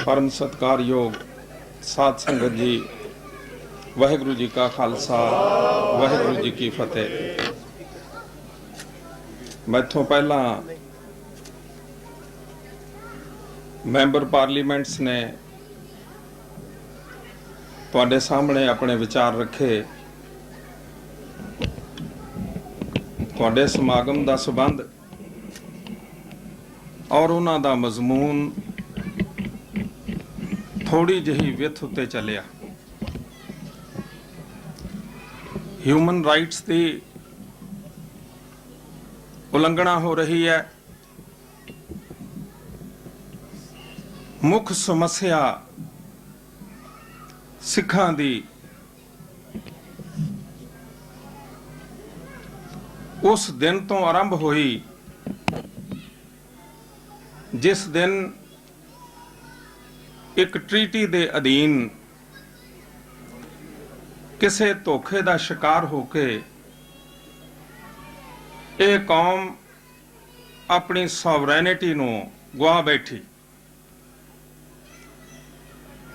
परम सत्कारयोग साध संगत जी, वाहिगुरु जी का खालसा, वाहिगुरु जी की फतेह। मैथों पहला मैंबर पार्लीमेंट्स ने तुहाडे सामने अपने विचार रखे। तुहाडे समागम का संबंध और उन्हां दा मजमून थोड़ी जही विथ उत्ते चलिया। ह्यूमन राइट्स की उलंघना हो रही है। मुख समस्या सिखां दी उस दिन तो आरंभ हुई जिस दिन एक ट्रीटी दे अधीन किसी धोखे का शिकार होके ये कौम अपनी सॉवरैनिटी नूं गुआ बैठी।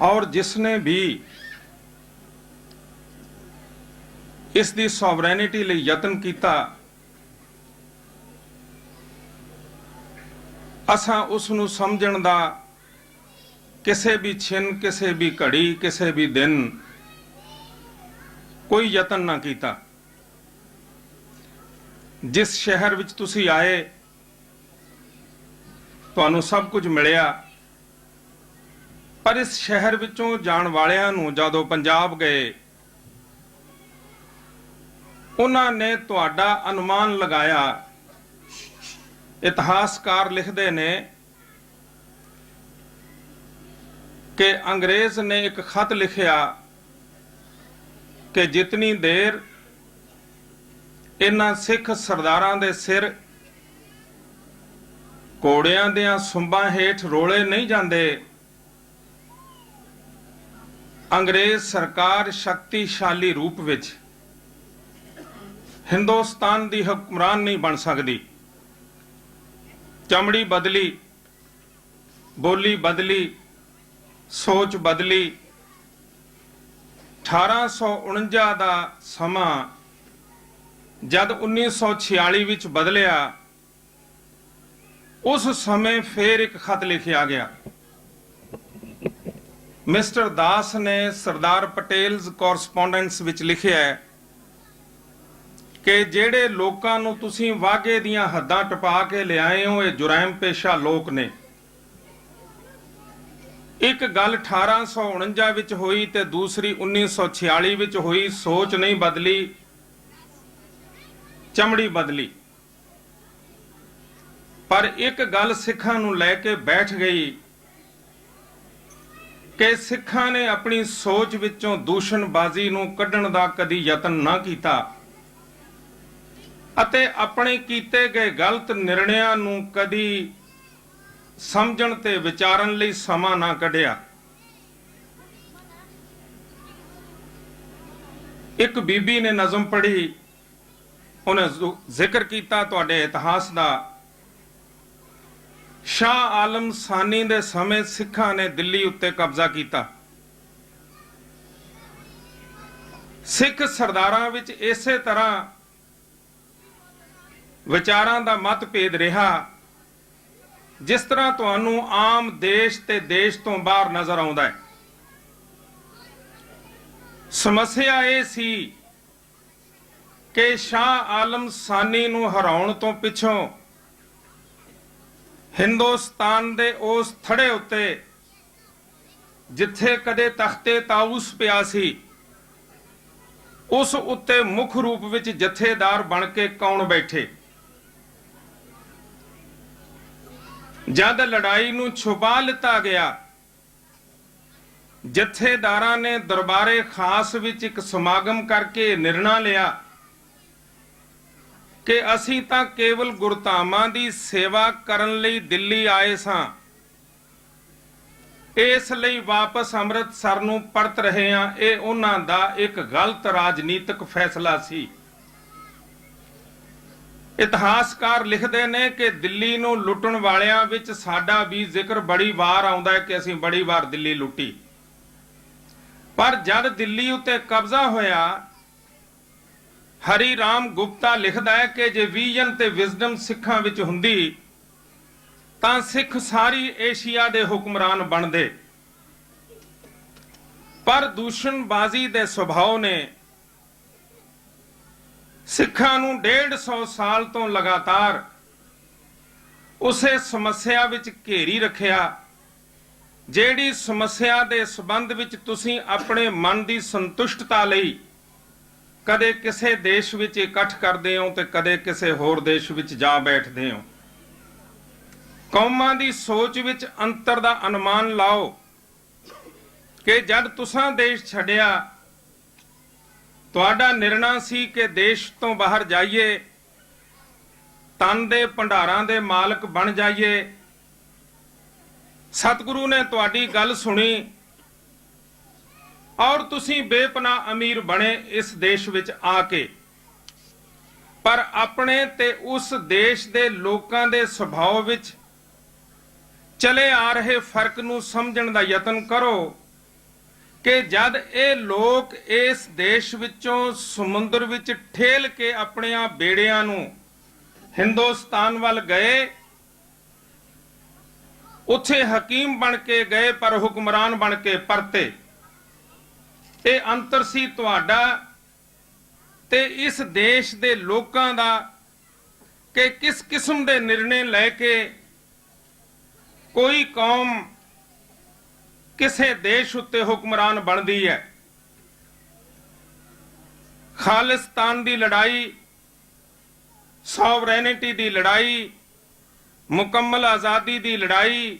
और जिसने भी इसकी सॉवरैनिटी लिए यत्न किया, असां उसनूं समझण दा किसी भी छिन, किसी भी घड़ी, किसी भी दिन कोई यत्न ना किया। जिस शहर विच तुसी आए तुहानूं सब कुछ मिलिया, पर इस शहर विचों जाण वालियां नूं जदों पंजाब गए, उन्हां ने तुहाडा अनुमान लगाया। इतिहासकार लिखते ने कि अंग्रेज ने एक खत लिखिया कि जितनी देर इन्हां सिख सरदारां दे सिर घोड़ियां दियां सुंबां हेठ रोले नहीं जांदे, अंग्रेज सरकार शक्तिशाली रूप विच हिंदुस्तान दी हुक्मरान नहीं बन सकती। चमड़ी बदली, बोली बदली, सोच बदली। 1849 का समा जद 1946 विच बदलिया, उस समय फिर एक खत लिखिया गया। मिस्टर दास ने सरदार पटेल्स कॉरस्पोंडेंस विच लिखिया है कि जेड़े लोकां नूं तुसीं वाघे दियां हद्दां टपा के लिआए हो, ये जुराइम पेशा लोक ने। एक गल 1849 विच होई ते दूसरी 1946 विच होई। सोच नहीं बदली, चमड़ी बदली। पर एक गल सिखां नूं लैके बैठ गई कि सिखां ने अपनी सोच विचों दूषणबाजी नूं कढण दा कदी यतन ना कीता अते अपने कीते गए गलत निर्णयां नूं कदी समझण ते विचारन लई समा ना कढिया। एक बीबी ने नज़म पढ़ी, उन्हें जिक्र किया तुहाडे इतिहास दा। शाह आलम सानी दे समय सिखां ने दिल्ली उत्ते कब्जा किया। सिख सरदारां विच इसे तरह विचारां दा मतभेद रहा जिस तरह तुहानूं आम देश ते देश तो बाहर नजर आउंदा है। समस्या ये सी कि शाह आलम सानी नूं हराउण तो पिछों हिंदुस्तान दे उस थड़े उत्ते जिथे कदे तख्ते ताऊस पिया सी, उस उत्ते मुख रूप विच जथेदार बन के कौन बैठे। जद लड़ाई नूं छुपा लिता गया, जथेदारां ने दरबारे खास विच एक समागम करके निर्णय लिया कि असीं तां केवल गुरधामां दी सेवा करन लई दिल्ली आए सां, इस लई वापस अमृतसर नूं परत रहे हां। ये उन्हां दा एक गलत राजनीतिक फैसला सी। ਇਤਿਹਾਸਕਾਰ ਲਿਖਦੇ ਨੇ ਕਿ ਦਿੱਲੀ ਨੂੰ ਲੁੱਟਣ ਵਾਲਿਆਂ ਵਿੱਚ ਸਾਡਾ ਵੀ ਜ਼ਿਕਰ ਬੜੀ ਵਾਰ ਆਉਂਦਾ ਹੈ ਕਿ ਅਸੀਂ ਬੜੀ ਵਾਰ ਦਿੱਲੀ ਲੁੱਟੀ। ਪਰ ਜਦ ਦਿੱਲੀ ਉੱਤੇ ਕਬਜ਼ਾ ਹੋਇਆ, ਹਰੀ ਰਾਮ ਗੁਪਤਾ ਲਿਖਦਾ ਹੈ ਕਿ ਜੇ ਵਿਜ਼ਨ ਤੇ ਵਿਜ਼ਡਮ ਸਿੱਖਾਂ ਵਿੱਚ ਹੁੰਦੀ ਤਾਂ ਸਿੱਖ ਸਾਰੀ ਏਸ਼ੀਆ ਦੇ ਹੁਕਮਰਾਨ ਬਣਦੇ। ਪਰ ਦੂਸ਼ਣਬਾਜ਼ੀ ਦੇ ਸੁਭਾਅ ਨੇ ਸਿੱਖਾਂ ਨੂੰ 150 ਸਾਲ ਤੋਂ ਲਗਾਤਾਰ ਉਸੇ ਸਮੱਸਿਆ ਵਿੱਚ ਘੇਰੀ ਰੱਖਿਆ, ਜਿਹੜੀ ਸਮੱਸਿਆ ਦੇ ਸੰਬੰਧ ਵਿੱਚ ਤੁਸੀਂ ਆਪਣੇ ਮਨ ਦੀ ਸੰਤੁਸ਼ਟਤਾ ਲਈ ਕਦੇ ਕਿਸੇ ਦੇਸ਼ ਵਿੱਚ ਇਕੱਠ ਕਰਦੇ ਹੋ ਤੇ ਕਦੇ ਕਿਸੇ ਹੋਰ ਦੇਸ਼ ਵਿੱਚ ਜਾ ਬੈਠਦੇ ਹੋ। ਕੌਮਾਂ ਦੀ ਸੋਚ ਵਿੱਚ ਅੰਤਰ ਦਾ ਅਨੁਮਾਨ ਲਾਓ ਕਿ ਜਦ ਤੁਸੀਂ ਦੇਸ਼ ਛੱਡਿਆ, ਤੁਹਾਡਾ ਨਿਰਣਾ ਸੀ ਕਿ ਦੇਸ਼ ਤੋਂ ਬਾਹਰ ਜਾਈਏ, ਤਨ ਦੇ ਭੰਡਾਰਾਂ ਦੇ ਮਾਲਕ ਬਣ ਜਾਈਏ। ਸਤਿਗੁਰੂ ਨੇ ਤੁਹਾਡੀ ਗੱਲ ਸੁਣੀ ਔਰ ਤੁਸੀਂ ਬੇਪਨਾਹ ਅਮੀਰ ਬਣੇ ਇਸ ਦੇਸ਼ ਵਿੱਚ ਆ ਕੇ। ਪਰ ਆਪਣੇ ਤੇ ਉਸ ਦੇਸ਼ ਦੇ ਲੋਕਾਂ ਦੇ ਸੁਭਾਅ ਵਿੱਚ ਚਲੇ ਆ ਰਹੇ ਫਰਕ ਨੂੰ ਸਮਝਣ ਦਾ ਯਤਨ ਕਰੋ ਕਿ ਜਦ ਇਹ ਲੋਕ ਇਸ ਦੇਸ਼ ਵਿੱਚੋਂ ਸਮੁੰਦਰ ਵਿੱਚ ਠੇਲ ਕੇ ਆਪਣੀਆਂ ਬੇੜਿਆਂ ਨੂੰ ਹਿੰਦੁਸਤਾਨ ਵੱਲ ਗਏ, ਉੱਥੇ ਹਕੀਮ ਬਣ ਕੇ ਗਏ ਪਰ ਹੁਕਮਰਾਨ ਬਣ ਕੇ ਪਰਤੇ। ਇਹ ਅੰਤਰ ਸੀ ਤੁਹਾਡਾ ਤੇ ਇਸ ਦੇਸ਼ ਦੇ ਲੋਕਾਂ ਦਾ ਕਿ ਕਿਸ ਕਿਸਮ ਦੇ ਨਿਰਣੇ ਲੈ ਕੇ ਕੋਈ ਕੌਮ ਕਿਸੇ ਦੇਸ਼ ਉੱਤੇ ਹੁਕਮਰਾਨ ਬਣਦੀ ਹੈ। ਖਾਲਿਸਤਾਨ ਦੀ ਲੜਾਈ, ਸੋਵਰੇਨਿਟੀ ਦੀ ਲੜਾਈ, ਮੁਕੰਮਲ ਆਜ਼ਾਦੀ ਦੀ ਲੜਾਈ,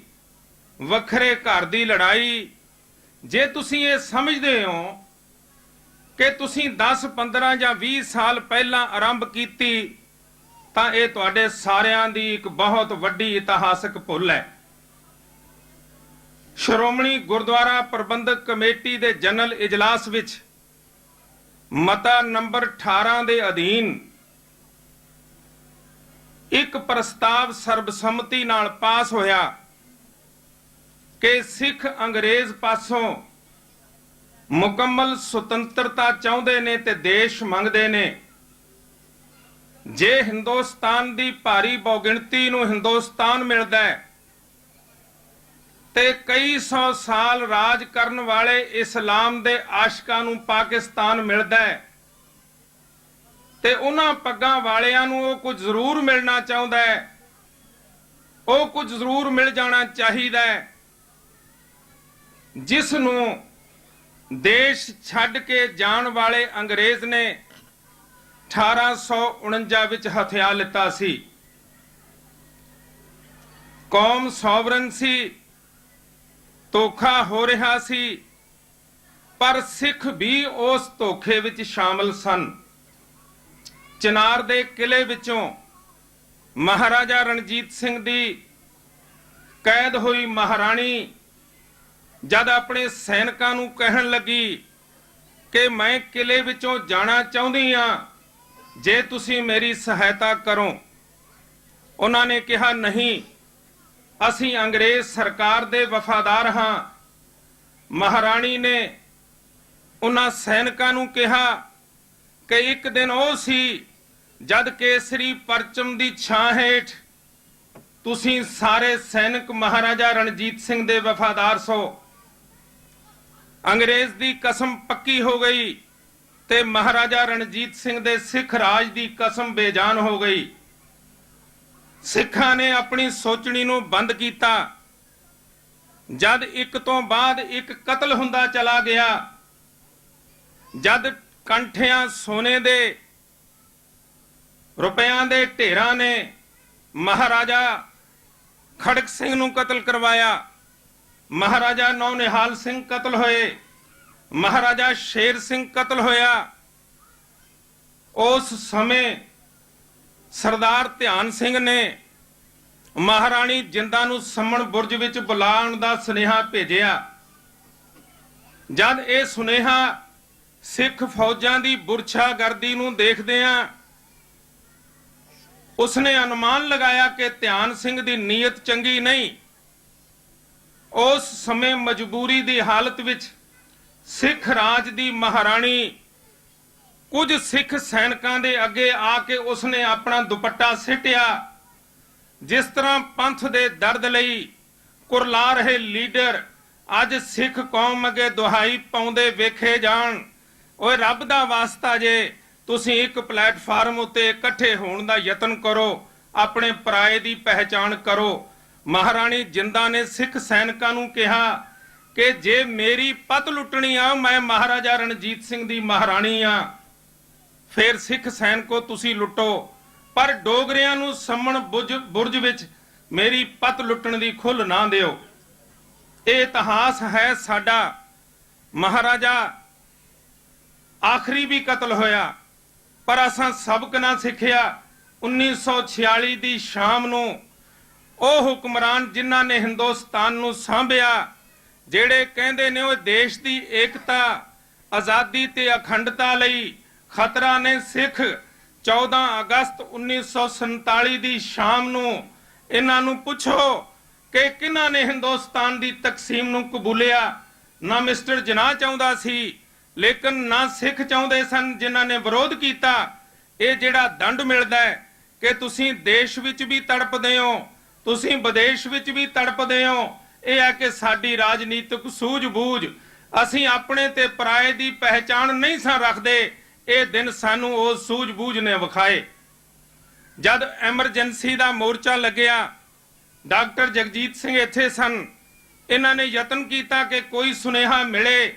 ਵੱਖਰੇ ਘਰ ਦੀ ਲੜਾਈ, ਜੇ ਤੁਸੀਂ ਇਹ ਸਮਝਦੇ ਹੋ ਕਿ ਤੁਸੀਂ 10, 15 ਜਾਂ 20 ਸਾਲ ਪਹਿਲਾਂ ਆਰੰਭ ਕੀਤੀ ਤਾਂ ਇਹ ਤੁਹਾਡੇ ਸਾਰਿਆਂ ਦੀ ਇੱਕ ਬਹੁਤ ਵੱਡੀ ਇਤਿਹਾਸਕ ਭੁੱਲ ਹੈ। ਸ਼੍ਰੋਮਣੀ ਗੁਰਦੁਆਰਾ ਪ੍ਰਬੰਧਕ ਕਮੇਟੀ ਦੇ ਜਨਰਲ ਇਜਲਾਸ ਵਿੱਚ ਮਤਾ ਨੰਬਰ 18 ਦੇ ਅਧੀਨ ਇੱਕ ਪ੍ਰਸਤਾਵ ਸਰਬਸੰਮਤੀ ਨਾਲ ਪਾਸ ਹੋਇਆ ਕਿ ਸਿੱਖ ਅੰਗਰੇਜ਼ ਪਾਸੋਂ ਮੁਕੰਮਲ ਸੁਤੰਤਰਤਾ ਚਾਹੁੰਦੇ ਨੇ ਤੇ ਦੇਸ਼ ਮੰਗਦੇ ਨੇ। ਜੇ ਹਿੰਦੁਸਤਾਨ ਦੀ ਭਾਰੀ ਬਹੁਗਿਣਤੀ ਨੂੰ ਹਿੰਦੁਸਤਾਨ ਮਿਲਦਾ ਹੈ ਤੇ ਕਈ 100 ਸਾਲ ਰਾਜ ਕਰਨ ਵਾਲੇ ਇਸਲਾਮ ਦੇ ਆਸ਼ਕਾਂ ਨੂੰ ਪਾਕਿਸਤਾਨ ਮਿਲਦਾ ਹੈ ਤੇ ਉਹਨਾਂ ਪੱਗਾਂ ਵਾਲਿਆਂ ਨੂੰ ਉਹ ਕੁਝ ਜ਼ਰੂਰ ਮਿਲਣਾ ਚਾਹੁੰਦਾ ਹੈ, ਉਹ ਕੁਝ ਜ਼ਰੂਰ ਮਿਲ ਜਾਣਾ ਚਾਹੀਦਾ ਹੈ ਜਿਸ ਨੂੰ ਦੇਸ਼ ਛੱਡ ਕੇ ਜਾਣ ਵਾਲੇ ਅੰਗਰੇਜ਼ ਨੇ 1849 ਵਿੱਚ ਹਥਿਆ ਲਿੱਤਾ ਸੀ। ਕੌਮ ਸੋਵਰਨ ਸੀ, ਧੋਖਾ ਹੋ ਰਿਹਾ ਸੀ, ਪਰ ਸਿੱਖ ਵੀ ਉਸ ਧੋਖੇ ਵਿੱਚ ਸ਼ਾਮਲ ਸਨ। ਚਨਾਰ ਦੇ ਕਿਲੇ ਵਿੱਚੋਂ ਮਹਾਰਾਜਾ ਰਣਜੀਤ ਸਿੰਘ ਦੀ ਕੈਦ ਹੋਈ ਮਹਾਰਾਣੀ ਜਦ ਆਪਣੇ ਸੈਨਿਕਾਂ ਨੂੰ ਕਹਿਣ ਲੱਗੀ ਕਿ ਮੈਂ ਕਿਲੇ ਵਿੱਚੋਂ ਜਾਣਾ ਚਾਹੁੰਦੀ ਹਾਂ, ਜੇ ਤੁਸੀਂ ਮੇਰੀ ਸਹਾਇਤਾ ਕਰੋ, ਉਹਨਾਂ ਨੇ ਕਿਹਾ ਨਹੀਂ, ਅਸੀਂ ਅੰਗਰੇਜ਼ ਸਰਕਾਰ ਦੇ ਵਫਾਦਾਰ ਹਾਂ। ਮਹਾਰਾਣੀ ਨੇ ਉਹਨਾਂ ਸੈਨਿਕਾਂ ਨੂੰ ਕਿਹਾ ਕਿ ਇੱਕ ਦਿਨ ਉਹ ਸੀ ਜਦ ਕੇਸਰੀ ਪਰਚਮ ਦੀ ਛਾਂ ਹੇਠ ਤੁਸੀਂ ਸਾਰੇ ਸੈਨਿਕ ਮਹਾਰਾਜਾ ਰਣਜੀਤ ਸਿੰਘ ਦੇ ਵਫਾਦਾਰ ਸੋ। ਅੰਗਰੇਜ਼ ਦੀ ਕਸਮ ਪੱਕੀ ਹੋ ਗਈ ਤੇ ਮਹਾਰਾਜਾ ਰਣਜੀਤ ਸਿੰਘ ਦੇ ਸਿੱਖ ਰਾਜ ਦੀ ਕਸਮ ਬੇਜਾਨ ਹੋ ਗਈ। ਸਿੱਖਾਂ ਨੇ ਆਪਣੀ ਸੋਚਣੀ ਨੂੰ ਬੰਦ ਕੀਤਾ। ਜਦ ਇੱਕ ਤੋਂ ਬਾਅਦ ਇੱਕ ਕਤਲ ਹੁੰਦਾ ਚਲਾ ਗਿਆ, ਜਦ ਕੰਠਿਆਂ ਸੋਨੇ ਦੇ ਰੁਪਿਆਂ ਦੇ ਢੇਰਾਂ ਨੇ ਮਹਾਰਾਜਾ ਖੜਕ ਸਿੰਘ ਨੂੰ ਕਤਲ ਕਰਵਾਇਆ, ਮਹਾਰਾਜਾ ਨੌਨਿਹਾਲ ਸਿੰਘ ਕਤਲ ਹੋਏ, ਮਹਾਰਾਜਾ ਸ਼ੇਰ ਸਿੰਘ ਕਤਲ ਹੋਇਆ, ਉਸ ਸਮੇਂ ਸਰਦਾਰ ਧਿਆਨ ਸਿੰਘ ਨੇ ਮਹਾਰਾਣੀ ਜਿੰਦਾ ਨੂੰ ਸੰਮਣ ਬੁਰਜ ਵਿੱਚ ਬੁਲਾਉਣ ਦਾ ਸੁਨੇਹਾ ਭੇਜਿਆ। ਜਦ ਇਹ ਸੁਨੇਹਾ ਸਿੱਖ ਫੌਜਾਂ ਦੀ ਬੁਰਛਾਗਰਦੀ ਨੂੰ ਦੇਖਦਿਆਂ उसने अनुमान लगाया कि ध्यान सिंह की नीयत चंगी नहीं। उस समय मजबूरी की हालत विच सिख राज की महाराणी कुछ सिख सैनिकों के अगे आके उसने अपना दुपट्टा सिटिया। जिस तरह पंथ के दर्द लई कुरला रहे लीडर अज सिख कौम अगे दुहाई पाउंदे वेखे जाण। ओए रब दा वास्ता जे तुसीं एक प्लेटफार्म उत्ते इकट्ठे होण दा यतन करो, अपने पराए की पहचान करो। महाराणी जिंदा ने सिख सैनिकों नूं कहा कि जे मेरी पत लुटनी आ, मैं महाराजा रणजीत सिंह दी महाराणी आ, फिर सिख सैनिको तुसी लुटो, पर डोगरियां नूं सम्मण बुरज विच मेरी पत लुटण दी खुल ना दिओ। ये इतिहास है साडा। महाराजा आखिरी भी कतल होया, पर असां सबक ना सिखिया। 1946 दी शाम नूं ਉਹ ਹੁਕਮਰਾਨ जिन्हां ने हिंदुस्तान नूं सांभिया, ਜਿਹੜੇ ਕਹਿੰਦੇ ਨੇ ਉਹ ਦੇਸ਼ ਦੀ ਏਕਤਾ, ਆਜ਼ਾਦੀ ਤੇ ਅਖੰਡਤਾ ਲਈ ਖਤਰਾ ਨੇ ਸਿੱਖ 14 ਅਗਸਤ 1947 ਦੀ ਸ਼ਾਮ ਨੂੰ ਇਹਨਾਂ ਨੂੰ ਪੁੱਛੋ ਕਿ ਕਿਹਨਾਂ ਨੇ ਹਿੰਦੁਸਤਾਨ ਦੀ ਤਕਸੀਮ ਨੂੰ ਕਬੂਲਿਆ। ਨਾ ਮਿਸਟਰ ਜਨਾਹ ਚਾਹੁੰਦਾ ਸੀ, ਲੇਕਿਨ ਨਾ ਸਿੱਖ ਚਾਹੁੰਦੇ ਸਨ ਜਿਨ੍ਹਾਂ ਨੇ ਵਿਰੋਧ ਕੀਤਾ। ਇਹ ਜਿਹੜਾ ਦੰਡ ਮਿਲਦਾ ਹੈ ਕਿ ਤੁਸੀਂ ਦੇਸ਼ ਵਿੱਚ ਵੀ ਤੜਪਦੇ ਹੋ, ਤੁਸੀਂ ਵਿਦੇਸ਼ ਵਿੱਚ ਵੀ ਤੜਪਦੇ ਹੋ, ਇਹ ਹੈ ਕਿ ਸਾਡੀ ਰਾਜਨੀਤਿਕ ਸੂਝ-ਬੂਝ, ਅਸੀਂ ਆਪਣੇ ਤੇ ਪਰਾਏ ਦੀ ਪਹਿਚਾਣ ਨਹੀਂ ਸਾਂ ਰੱਖਦੇ। ਇਹ ਦਿਨ ਸਾਨੂੰ ਉਹ ਸੂਝ-ਬੂਝ ਨੇ ਵਿਖਾਏ। ਜਦ ਐਮਰਜੈਂਸੀ ਦਾ ਮੋਰਚਾ ਲੱਗਿਆ, ਡਾਕਟਰ ਜਗਜੀਤ ਸਿੰਘ ਇੱਥੇ ਸਨ। ਇਹਨਾਂ ਨੇ ਯਤਨ ਕੀਤਾ ਕਿ ਕੋਈ ਸੁਨੇਹਾ ਮਿਲੇ,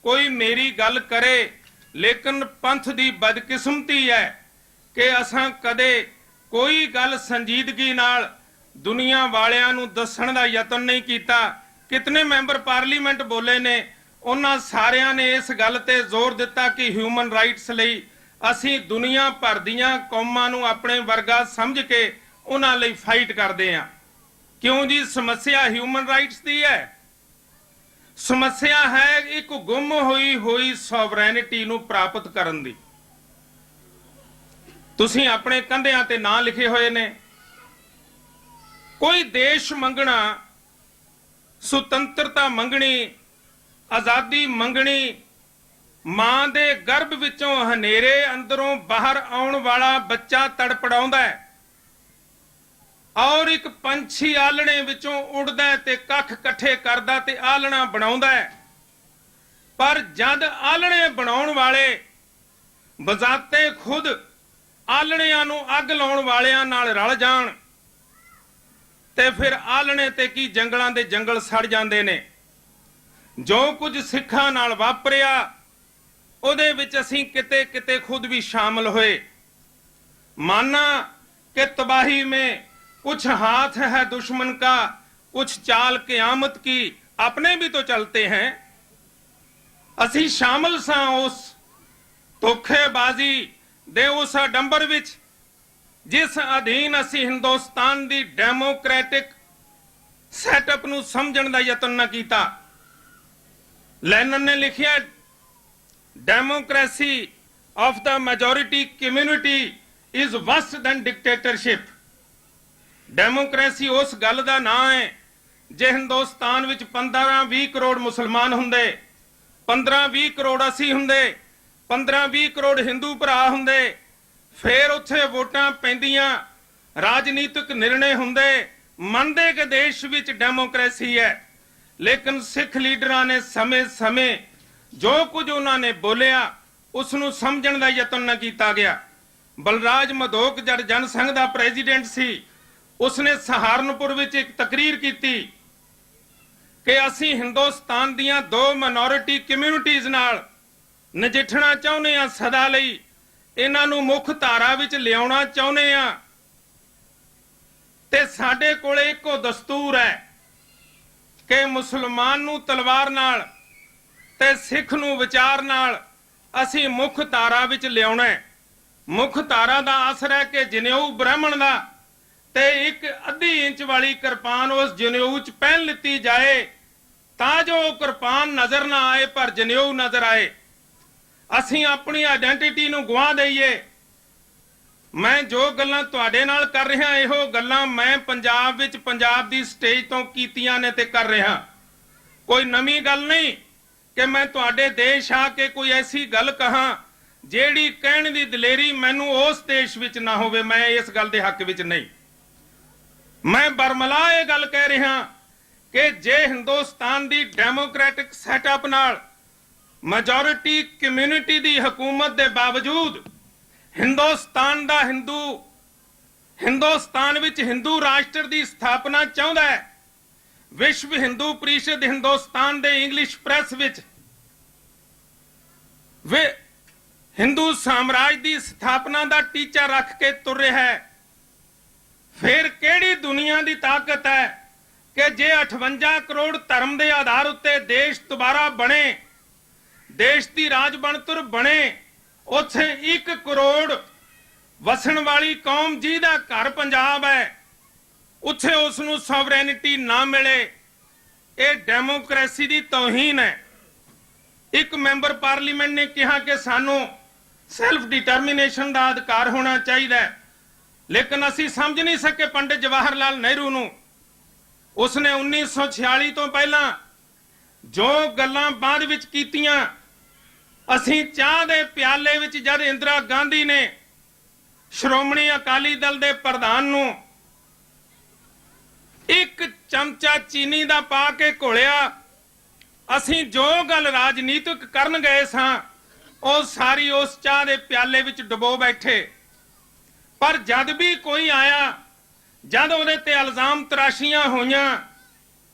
ਕੋਈ ਮੇਰੀ ਗੱਲ ਕਰੇ, ਲੇਕਿਨ ਪੰਥ ਦੀ ਬਦਕਿਸਮਤੀ ਹੈ ਕਿ ਅਸਾਂ ਕਦੇ ਕੋਈ ਗੱਲ ਸੰਜੀਦਗੀ ਨਾਲ दुनिया वालियां नूं दस्सण दा यतन नहीं किया। कितने मैंबर पार्लीमेंट बोले ने, उन्हां सारियां ने इस गल ते जोर दिता कि ह्यूमन राइट्स लई असीं दुनिया भर दीआं कौमां नूं अपने वर्गा समझ के उन्हां लई फाइट करदे हां। क्यों जी? समस्या ह्यूमन राइट्स दी है। समस्या है एक गुम होई सॉवरैनिटी नूं प्राप्त करन दी। तुसीं अपने कंधियां ते नां लिखे होए ने। कोई देश मंगना, सुतंत्रता मंगनी, आजादी मंगनी, मां दे गर्भ विचों हनेरे अंदरों बाहर आउण वाला बच्चा तड़पड़ाउंदा है, और एक पंछी आलणे विचों उड़दा ते कख इकट्ठे करदा ते आलना बनाउंदा है। पर जद आलणे बनाउण वाले बजाते खुद आलणियां नूं अग लाउण वालियां नाल रल जाण ते फिर आलणे ते की जंगलां दे जंगल सड़ जांदे ने। जो कुछ सिखां नाल वापरिया ਉਹਦੇ ਵਿੱਚ ਅਸੀਂ किते किते खुद भी शामिल होए। माना कि तबाही में कुछ हाथ है दुश्मन का, कुछ चाल क़यामत की, अपने भी तो चलते हैं। असी शामिल सां उस धोखेबाजी दे उस डंबर विच जिस अधीन असी हिंदुस्तान दी डेमोक्रेटिक सैटअप नूं समझण दा यतन न कीता। लैनन ने लिखिया, democracy of the majority community is verse then dictatorship. Democracy उस गल दा नां है जे हिंदुस्तान विच 15-20 करोड़ मुसलमान हुंदे, 15-20 करोड़ असी हुंदे, 15-20 करोड़ हिंदू भरा हुंदे, फिर उत्थे वोटां पैंदियां, राजनीतिक निर्णय हुंदे, मनदे कि देश विच डेमोक्रेसी है। लेकिन सिख लीडरां ने समय समय जो कुछ उन्होंने बोलिया उसनूं समझण दा यतन न किया गया। बलराज मधोक जद जनसंघ दा प्रेजिडेंट सी, उसने सहारनपुर विच एक तकरीर की कि असी हिंदुस्तान दियां 2 माइनॉरिटी कम्यूनिटीज नाल नजिठना चाहुंदे हां, सदा लई इन्हां नूं मुख धारा विच लियाउणा चाहुंदे हां, ते साडे कोले इक्को दस्तूर है कि मुसलमान नूं तलवार नाल ते सिख नूं विचार नाल असी मुख धारा विच लियाउणा है। मुख धारा दा असर है कि जनेऊ ब्राह्मण दा ते एक अद्धी इंच वाली किरपान उस जनेऊ च पहन लिती जाए तां जो किरपान नजर ना आए पर जनेऊ नजर आए। असी अपनी आइडेंटिटी नूं गवा दईए। मैं जो गल्लां तुहाडे नाल कर रहा इहो गल्लां मैं पंजाब विच पंजाब दी स्टेज तो कीतियां ने ते कर रहा। कोई नवीं गल नहीं कि मैं तुहाडे देश आके कोई ऐसी गल कहां ਜਿਹੜੀ ਕਹਿਣ ਦੀ ਦਲੇਰੀ ਮੈਨੂੰ ਉਸ ਦੇਸ਼ ਵਿੱਚ ਨਾ ਹੋਵੇ। मैं इस गल ਦੇ हक ਵਿੱਚ नहीं। मैं बरमला ਇਹ ਗੱਲ ਕਹਿ ਰਿਹਾ ਕਿ ਜੇ ਹਿੰਦੁਸਤਾਨ ਦੀ ਡੈਮੋਕ੍ਰੈਟਿਕ ਸੈਟਅਪ ਨਾਲ ਮੈਜੋਰਿਟੀ ਕਮਿਊਨਿਟੀ ਦੀ ਹਕੂਮਤ ਦੇ ਬਾਵਜੂਦ ਹਿੰਦੁਸਤਾਨ ਦਾ ਹਿੰਦੁਸਤਾਨ ਵਿੱਚ ਹਿੰਦੂ ਰਾਸ਼ਟਰ ਦੀ ਸਥਾਪਨਾ ਚਾਹੁੰਦਾ ਹੈ। ਵਿਸ਼ਵ ਹਿੰਦੂ ਪ੍ਰੀਸ਼ਦ ਹਿੰਦੁਸਤਾਨ ਦੇ ਇੰਗਲਿਸ਼ ਪ੍ਰੈਸ ਵਿੱਚ ਵੇ हिंदू साम्राज्य की स्थापना का टीचा रख के तुर रहा है। फिर केड़ी दुनिया की ताकत है कि जे 58 करोड़ धर्म के आधार उत्ते देश दोबारा बने, देश की राज बनतुर बने, उत्थे 1 करोड़ वसन वाली कौम जिहदा घर पंजाब है उत्थे उसनूं सॉवरैनिटी ना मिले, ये डेमोक्रेसी की तौहीन है। एक मैंबर पार्लीमेंट ने कहा कि सानू सैल्फ डिटर्मिनेशन का अधिकार होना चाहिए, लेकिन असी समझ नहीं सके पंडित जवाहर लाल नेहरू नूं। उसने 1946 तो पहला जो गल्लां बाद विच कीतियां, असी चाह दे प्याले विच जद इंदिरा गांधी ने श्रोमणी अकाली दल दे प्रधान नूं 1 चमचा चीनी दा पा के घोलिया, असी जो गल राजनीतिक करन गए सां ਉਹ ਸਾਰੀ ਉਸ ਚਾਹ ਦੇ ਪਿਆਲੇ ਵਿੱਚ ਡੁਬੋ ਬੈਠੇ। ਪਰ ਜਦ ਵੀ ਕੋਈ ਆਇਆ, ਜਦ ਉਹਦੇ ਤੇ ਇਲਜ਼ਾਮ ਤਰਾਸ਼ੀਆਂ ਹੋਈਆਂ,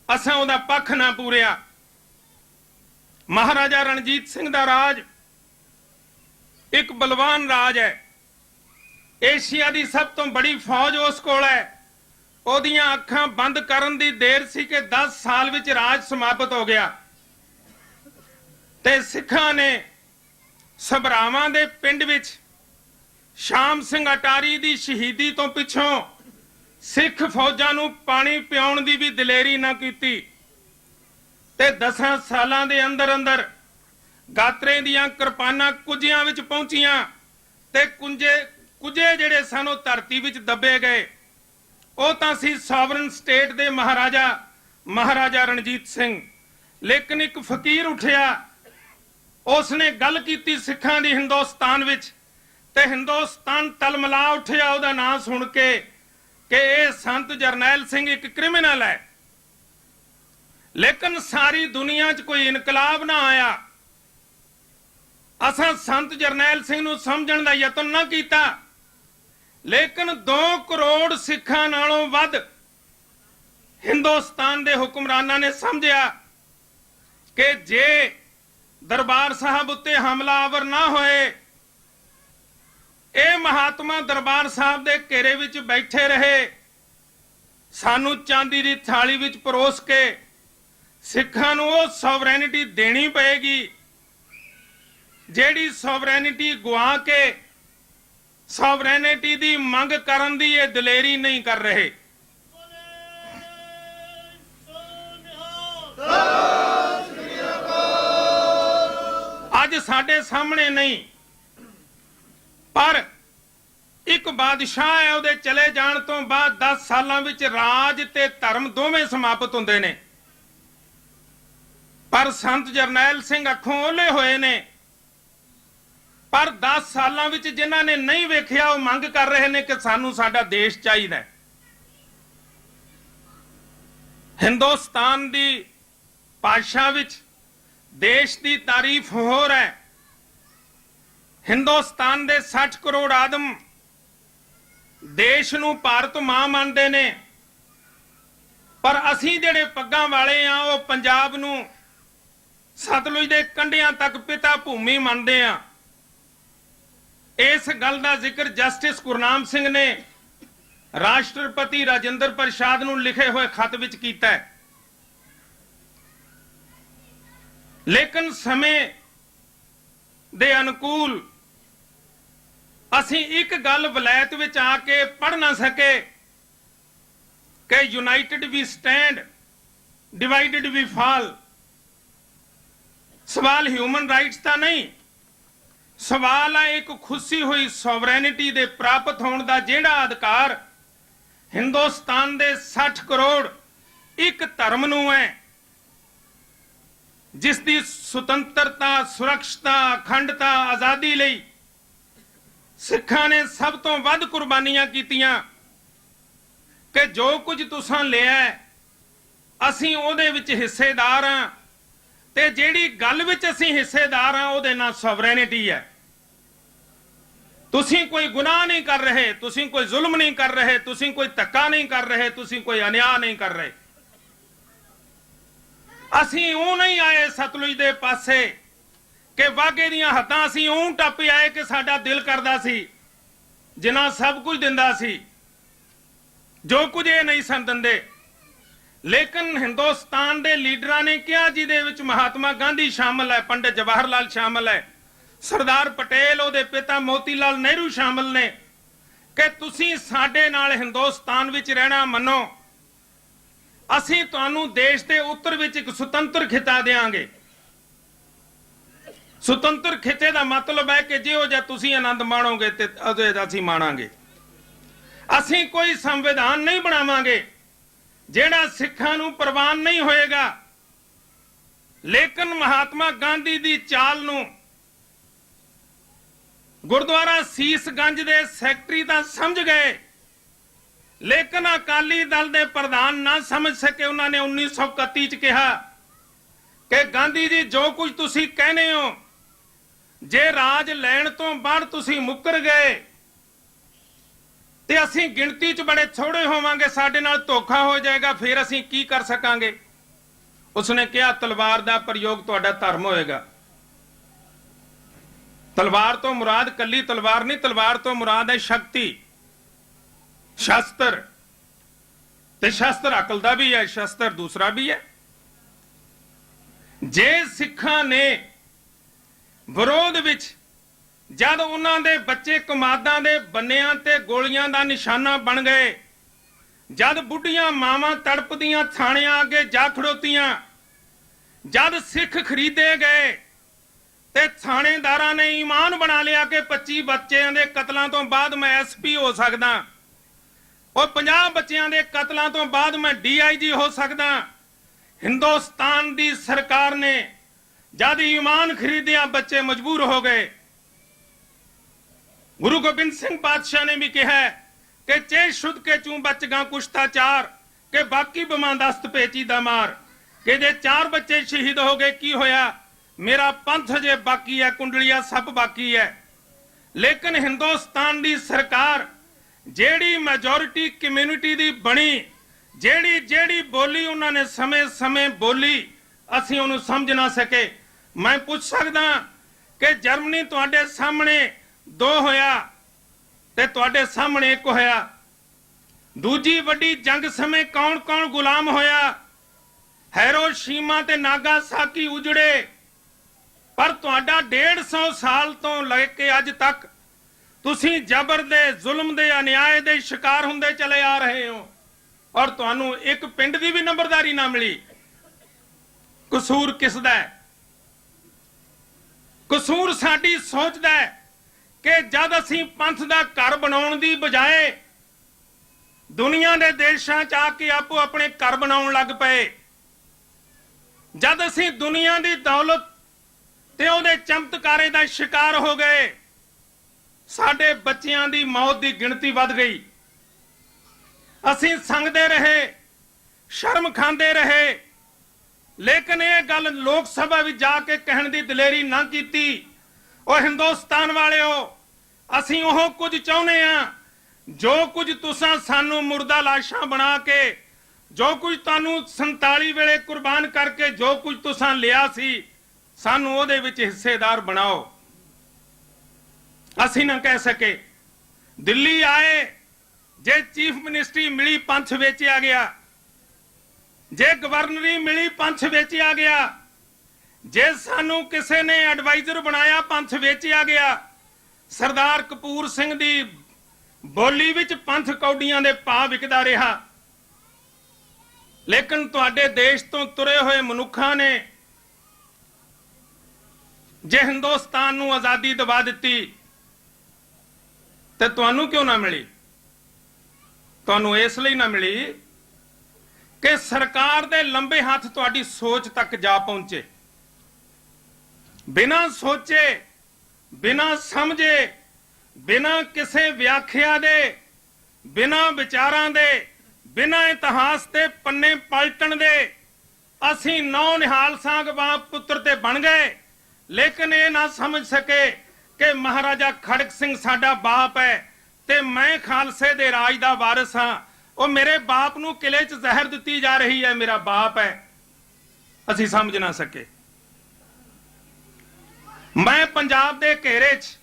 ਅਸਾਂ ਉਹਦਾ ਪੱਖ ਨਾ ਪੂਰਿਆ। ਮਹਾਰਾਜਾ ਰਣਜੀਤ ਸਿੰਘ ਦਾ ਰਾਜ ਇੱਕ ਬਲਵਾਨ ਰਾਜ ਹੈ। ਏਸ਼ੀਆ ਦੀ ਸਭ ਤੋਂ ਬੜੀ ਫੌਜ ਉਸ ਕੋਲ ਹੈ। ਉਹਦੀਆਂ ਅੱਖਾਂ ਬੰਦ ਕਰਨ ਦੀ ਦੇਰ ਸੀ ਕਿ 10 ਸਾਲ ਵਿੱਚ ਰਾਜ ਸਮਾਪਤ ਹੋ ਗਿਆ। ਤੇ ਸਿੱਖਾਂ ਨੇ ਸਭਰਾਵਾਂ ਦੇ ਪਿੰਡ ਵਿੱਚ ਸ਼ਾਮ ਸਿੰਘ ਅਟਾਰੀ ਦੀ ਸ਼ਹੀਦੀ ਤੋਂ ਪਿੱਛੋਂ ਸਿੱਖ ਫੌਜਾਂ ਨੂੰ ਪਾਣੀ ਪਿਆਉਣ ਦੀ ਵੀ ਦਲੇਰੀ ਨਾ ਕੀਤੀ ਤੇ 10 ਸਾਲਾਂ ਦੇ ਅੰਦਰ ਅੰਦਰ ਗਾਤਰੇ ਦੀਆਂ ਕਿਰਪਾਨਾਂ ਕੁੱਜਿਆਂ ਵਿੱਚ ਪਹੁੰਚੀਆਂ ਤੇ ਕੁੱਜੇ ਜਿਹੜੇ ਸਨ ਉਹ ਧਰਤੀ ਵਿੱਚ ਦੱਬੇ ਗਏ। ਉਹ ਤਾਂ ਸੀ ਸੋਵਰਨ ਸਟੇਟ ਦੇ ਮਹਾਰਾਜਾ ਰਣਜੀਤ ਸਿੰਘ। ਲੇਕਿਨ ਇੱਕ ਫਕੀਰ ਉੱਠਿਆ, उसने गल की सिखां दी हिंदुस्तान विच ते हिंदुस्तान तलमला उठिया उहदा नाम सुन के कि यह संत जरनैल सिंह एक क्रिमिनल है। लेकिन सारी दुनिया च कोई इनकलाब ना आया। असां संत जरनैल सिंह नूं समझण दा यतन ना कीता, लेकिन 2 करोड़ सिखां नालों वध हिंदुस्तान दे हुक्मरानां ने समझिया कि जे दरबार साहब उत्ते हमलावर ना होए, ਇਹ महात्मा दरबार साहब दे घेरे विच बैठे रहे, सानू चांदी दी थाली विच परोस के सिखां नूं ਉਹ सॉवरैनिटी देनी पएगी ਜਿਹੜੀ सॉवरैनिटी गवा के सॉवरैनिटी दी मंग करन दी ये दलेरी नहीं कर रहे। ਅੱਜ ਸਾਡੇ ਸਾਹਮਣੇ नहीं, पर एक बादशाह है, ਉਹਦੇ ਚਲੇ ਜਾਣ ਤੋਂ ਬਾਅਦ 10 ਸਾਲਾਂ ਵਿੱਚ ਰਾਜ ਤੇ ਧਰਮ ਦੋਵੇਂ ਸਮਾਪਤ ਹੁੰਦੇ ਨੇ। ਪਰ ਸੰਤ ਜਰਨੈਲ ਸਿੰਘ ਅੱਖੋਂ ਓਲੇ ਹੋਏ ਨੇ। ਪਰ 10 ਸਾਲਾਂ ਵਿੱਚ ਜਿਨ੍ਹਾਂ ਨੇ ਨਹੀਂ ਵੇਖਿਆ ਉਹ ਮੰਗ ਕਰ ਰਹੇ ਨੇ ਕਿ ਸਾਨੂੰ ਸਾਡਾ ਦੇਸ਼ ਚਾਹੀਦਾ। ਹਿੰਦੁਸਤਾਨ ਦੀ ਭਾਸ਼ਾ ਵਿੱਚ देश की तारीफ हो रहा है। हिंदुस्तान के 60 करोड़ आदम देश नूं भारत मां मानते ने, पर असीं जिहड़े पग्गां वाले आ वो पंजाब नूं सतलुज के कंढियां तक पिता भूमि मानते आ। इस गल का जिक्र जस्टिस गुरनाम सिंह ने राष्ट्रपति राजेंद्र प्रसाद नूं लिखे हुए खत विच कीता है। लेकिन समय दे अनुकूल असी एक गल वलैत विच आके पढ़ ना सके कि united we stand divided we fall. सवाल ह्यूमन राइट्स का नहीं, सवाल है एक खुसी हुई सॉवरैनिटी दे प्राप्त होने का जिहड़ा अधिकार हिंदुस्तान दे 60 करोड़ एक धर्म नूं है, जिस दी सुतंत्रता, सुरक्षता, अखंडता, आजादी लई सिखां ने सब तो वध कुर्बानियां कीतियां कि जो कुछ तुसां लिया असीं उहदे विच हिस्सेदार हां ते जिहड़ी गल विच असीं हिस्सेदार हां उहदे नाल सॉवरैनिटी है। तुसीं कोई गुनाह नहीं कर रहे, तुसीं कोई जुल्म नहीं कर रहे, तुसीं कोई धक्का नहीं कर रहे, तुसीं कोई अन्याय नहीं कर रहे। असीं ऊं नहीं आए सतलुज दे पासे कि वाघे दीयां हद्दां असीं ऊं टप आए कि साडा दिल करदा सी जिन्ना सब कुछ दिंदा सी, जो कुछ ये नहीं सन दिंदे। लेकिन हिंदुस्तान दे लीडरां ने कहा, जिहदे विच महात्मा गांधी शामिल है, पंडित जवाहर लाल शामिल है, सरदार पटेल, उहदे पिता मोती लाल नेहरू शामिल ने, कि तुसीं साडे नाल हिंदुस्तान विच रहना मनो, असीं तुहानूं देश दे उत्तर विच एक सुतंत्र खिता देंगे। सुतंत्र खिते का मतलब है कि जिहो जिहा तुसीं आनंद माणोगे ते असीं माणांगे। असीं कोई संविधान नहीं बनावांगे जिहड़ा सिखां नूं प्रवान नहीं होएगा, लेकिन महात्मा गांधी दी चाल नूं गुरुद्वारा सीसगंज दे सैकटरी तां समझ गए, लेकिन अकाली दल दे प्रधान ना समझ सके। उन्होंने 1931 च कहा कि गांधी जी जो कुछ तुसीं कहने हो, जे राज लैण तो बाद तुसीं मुकर गए ते असीं गिणती च बड़े थोड़े होवांगे, साडे नाल धोखा हो जाएगा, फिर असीं की कर सकांगे। उसने कहा तलवार दा प्रयोग तुहाडा धर्म होएगा। तलवार तो मुराद कली तलवार नहीं, तलवार तो मुराद है शक्ति, शस्त्र। ते शस्त्र अकल दा भी है, शस्त्र दूसरा भी है। जे सिखां ने विरोध विच जद उन्हां दे बच्चे कमादां दे बन्नियां ते गोलियां दा निशाना बन गए, जद बुढ़ियां मावां तड़पदियां थाणियां अगे जा खड़ोतियां, जद सिख खरीदे गए ते थाणेदारां ने ईमान बना लिया कि 25 बच्चों के कतलों तो बाद मैं SP हो सकदा, और 50 बच्चों के कतलों तो बाद मैं DIG हो सकदा। हिंदुस्तान दी सरकार ने जद ईमान खरीदिया, बच्चे मजबूर हो गए। गुरु गोबिंद सिंह पातशाह ने भी कहा कि चे शुद्ध के चूं बच गा कुश्ताचार, के बाकी बमादस्त पेचीदा मार, कि जे 4 बच्चे शहीद हो गए की होया, मेरा पंथ जे बाकी है, कुंडलिया सब बाकी है। लेकिन हिंदुस्तान दी सरकार जेड़ी मेजोरिटी कम्यूनिटी दी बनी, जेड़ी जेड़ी बोली उन्होंने समय समय बोली, असीं उन्हें समझ ना सके। मैं पूछ सकदा कि जर्मनी तुहाडे सामने 2 होया ते तुहाडे सामने 1 होया। दूजी वड्डी जंग समय कौन कौन गुलाम होया? हिरोशिमा ते नागासाकी उजड़े, पर तुहाडा 150 साल तो लेके अज तक तुसीं जबर दे, जुल्म दे, अन्याय दे शिकार हुंदे चले आ रहे हो, और तुहानूं एक पिंड दी भी नंबरदारी ना मिली। कसूर किसदा है? कसूर साडी सोच दा है कि जद असीं पंथ दा घर बनाउण दी बजाए दुनिया दे देशां च आके आपो अपने घर बनाउण लग पए, जद असीं दुनिया दी दौलत ते उहदे चमत्कारे दा शिकार हो गए, साडे बच्चियां दी मौत दी गिणती वध गई। असीं संगदे रहे, शर्म खांदे रहे, लेकिन यह गल लोक सभा विच जाके कहण दी दलेरी ना कीती। और हिंदुस्तान वाले हो, असीं ओह कुछ चाहुंदे हां जो कुछ तुसां सानू मुर्दा लाशां बना के, जो कुछ तुहानू 47 वेले कुर्बान करके जो कुछ तुसां लिया सी, सानू उहदे विच हिस्सेदार बनाओ। असीं ना कह सके। दिल्ली आए, जे चीफ मिनिस्ट्री मिली पंथ वेचिया गया, जे गवर्नरी मिली पंथ वेचिया गया, जे सानू किसे ने एडवाइजर बनाया पंथ वेचिया गया। सरदार कपूर सिंह दी बोली विच पंथ कौडियां दे भाव विकदा रहा। लेकिन तुहाडे देश तो तुरे हुए मनुखां ने जे हिंदुस्तान नूं आज़ादी दबा दित्ती ते तुहानूं क्यों ना मिली? तुहानूं इस लई ना मिली कि सरकार दे लंबे हथ तुहाडी सोच तक जा पहुंचे। बिना सोचे, बिना समझे, बिना किसी व्याख्या दे, बिना विचारां दे, बिना इतिहास के पन्ने पलटन दे असीं नौ निहाल सांग बाप पुत्र ते बन गए, लेकिन ये ना समझ सके कि महाराजा खड़क सिंह साडा बाप है ते मैं खालसे दे राज दा वारिस हां। वो मेरे बाप नूं किले च जहर दित्ती जा रही है, मेरा बाप है, असीं समझ ना सके। मैं पंजाब दे घेरे च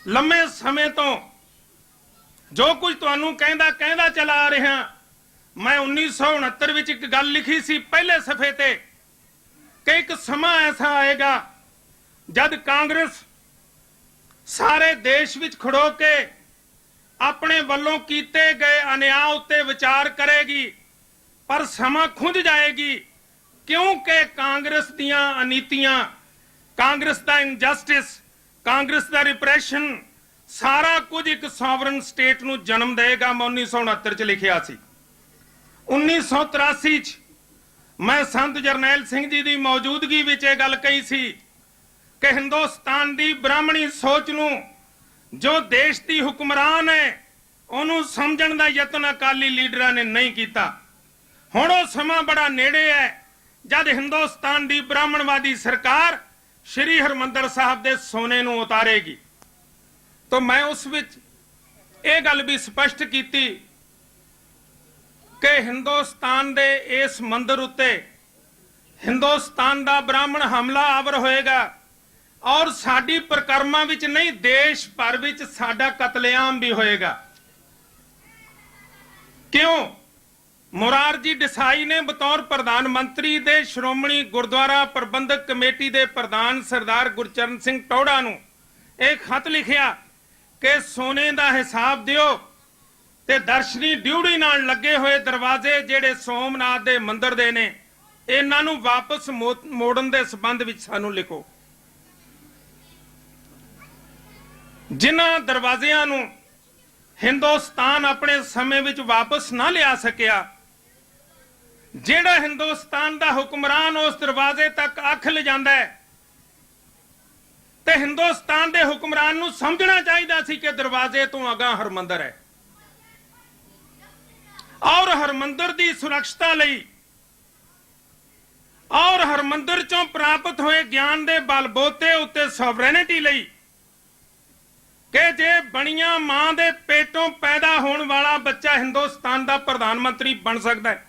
लंबे समय तो जो कुछ तुहानूं कहंदा चला आ रहा। मैं 1969 विच एक गल लिखी सी पहले सफे ते कि एक समा ऐसा आएगा जद कांग्रेस सारे देश विच खड़ो के अपने वल्लों कीते गए अन्याय उत्ते विचार करेगी, पर समा खुंझ जाएगी क्योंकि कांग्रेस दियां अनीतियां, कांग्रेस दा इनजस्टिस, कांग्रेस दा रिप्रेशन सारा कुछ एक सॉवरन स्टेट नूं जन्म देगा। मैं 1969 च लिखिया सी। 1983 च मैं संत जरनैल सिंह जी की मौजूदगी विच यह गल कही सी कि हिंदुस्तान की ब्राह्मणी सोच नूं जो देश की हुक्मरान है उन्हों समझण दा यतन अकाली लीडरां ने नहीं किया। हुण वो समा बड़ा नेड़े है जद हिंदुस्तान की ब्राह्मणवादी सरकार श्री हरमंदर साहब दे सोने नूं उतारेगी। तो मैं उस विच यह गल भी स्पष्ट की कि हिंदुस्तान दे इस मंदिर उत्ते हिंदुस्तान दा ब्राह्मण हमला आवर होएगा और साडी परिक्रमा विच नहीं देश भर विच साडा कतलेआम भी होएगा। क्यों? मुरारजी देसाई ने बतौर प्रधानमंत्री दे श्रोमणी गुरुद्वारा प्रबंधक कमेटी दे प्रधान सरदार गुरचरण सिंह टौड़ा नूं एक खत लिखिया कि सोने दा हिसाब दिओ ते दर्शनी ड्यूटी नाल लगे हुए दरवाजे जेड़े सोमनाथ दे मंदिर दे ने इन्हां नूं वापस मोड़न दे संबंध विच सानूं लिखो। जिन्हां दरवाजियां नूं हिंदुस्तान अपने समय विच वापस ना लिया सकिया, जेड़ा हिंदुस्तान दा हुक्मरान उस दरवाजे तक अख ले जांदा है ते हिंदुस्तान दे हुक्मरान नूं समझना चाहिदा सी कि दरवाजे तो अगां हरमंदर है और हरमंदर की सुरक्षता लई और हरमंदर चों प्राप्त हुए ज्ञान के बलबोते उत्ते सॉवरेनिटी लई कि जे बणिया मां दे पेटों पैदा होने वाला बच्चा हिंदुस्तान का प्रधानमंत्री बन सकता है,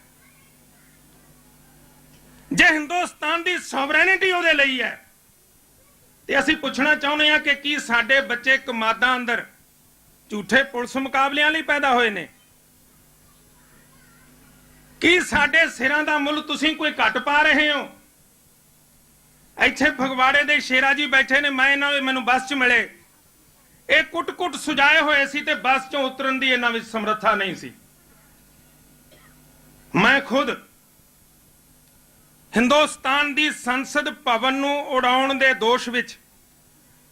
जे हिंदुस्तान की सॉवरेनिटी उहदे लई है ते असीं पुछना चाहुंदे हां कि की साडे बच्चे कमादां अंदर झूठे पुलिस मुकाबलियां लई पैदा होए ने? की साडे सिरां दा मुੱਲ तुसीं कोई घट पा रहे हो? इत्थे फगवाड़े दे शेरा जी बैठे ने, मैं इन्हां मैनूं बस च मिले, ये कुट-कुट सुजाए होए सी ते बस चों उतरन दी इन्हां विच समर्था नहीं सी। मैं खुद हिंदुस्तान दी संसद भवन नूं उड़ाउण दे दोष विच,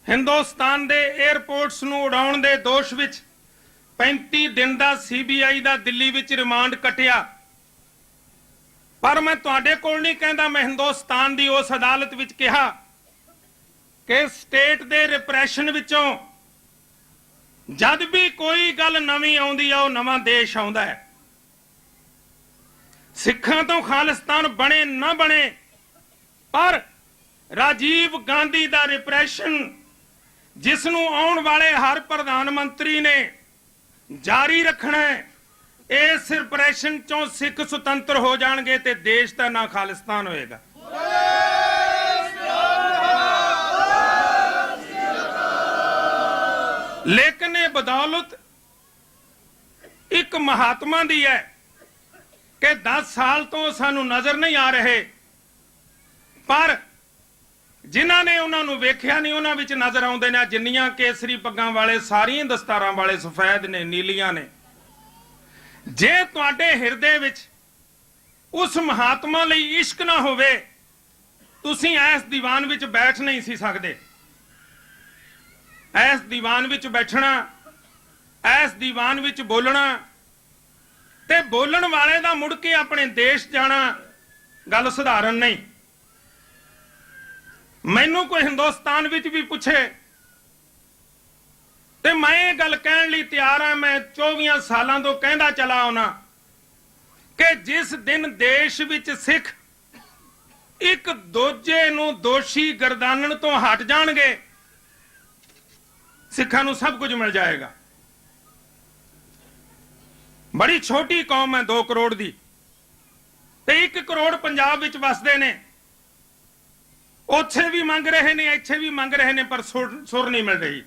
हिंदुस्तान दे एयरपोर्ट्स नूं उड़ाउण दे दोष विच 35 दिन दा CBI दा दिल्ली विच रिमांड कटिया, पर मैं तुहाडे कोल नहीं कहंदा। मैं हिंदुस्तान दी उस अदालत विच कहा कि स्टेट दे रिप्रैशन विचों जद भी कोई गल नवीं आउंदी आ, नवां देश आउंदा है। सिखां तो खालिस्तान बने ना बने, पर राजीव गांधी दा रिप्रैशन जिसनूं आउण वाले हर प्रधानमंत्री ने जारी रखना है, इस रिप्रैशन चों सिख सुतंत्र हो जाणगे ते देश का ना खालिस्तान होएगा। लेकिन ये बदौलत एक महात्मा दी है कि 10 साल तो सानू नजर नहीं आ रहे, पर जिन्हां ने उन्होंने वेख्या नहीं उन्हां विच नजर आउंदे ने। जिन्नियां केसरी पग्गां वाले सारियां दस्तारां वाले सफेद ने, नीलियां ने। जे तुहाडे हिरदे विच उस महात्मा लई इश्क ना होवे ਤੁਸੀਂ ਇਸ ਦੀਵਾਨ ਵਿੱਚ ਬੈਠ ਨਹੀਂ ਸੀ ਸਕਦੇ। ਇਸ ਦੀਵਾਨ ਵਿੱਚ ਬੈਠਣਾ, ਇਸ ਦੀਵਾਨ ਵਿੱਚ ਬੋਲਣਾ ਤੇ ਬੋਲਣ ਵਾਲੇ ਦਾ ਮੁੜ ਕੇ ਆਪਣੇ ਦੇਸ਼ ਜਾਣਾ ਗੱਲ ਸਧਾਰਨ ਨਹੀਂ। ਮੈਨੂੰ ਕੋਈ ਹਿੰਦੁਸਤਾਨ ਵਿੱਚ ਵੀ ਪੁੱਛੇ ਤੇ ਮੈਂ ਇਹ ਗੱਲ ਕਹਿਣ ਲਈ ਤਿਆਰ ਹਾਂ। ਮੈਂ 24 ਸਾਲਾਂ ਤੋਂ ਕਹਿੰਦਾ ਚਲਾ ਆਉਣਾ ਕਿ ਜਿਸ ਦਿਨ ਦੇਸ਼ ਵਿੱਚ ਸਿੱਖ ਇੱਕ ਦੂਜੇ ਨੂੰ ਦੋਸ਼ੀ ਗਰਦਾਨਣ ਤੋਂ ਹਟ ਜਾਣਗੇ, ਸਿੱਖਾਂ ਨੂੰ ਸਭ ਕੁਝ ਮਿਲ ਜਾਏਗਾ। ਬੜੀ ਛੋਟੀ ਕੌਮ ਹੈ 2 ਕਰੋੜ ਦੀ, ਤੇ 1 ਕਰੋੜ ਪੰਜਾਬ ਵਿੱਚ ਵਸਦੇ ਨੇ। ਉੱਥੇ ਵੀ ਮੰਗ ਰਹੇ ਨੇ, ਇੱਥੇ ਵੀ ਮੰਗ ਰਹੇ ਨੇ, ਪਰ ਸੁਰ ਨਹੀਂ ਮਿਲ ਰਹੀ।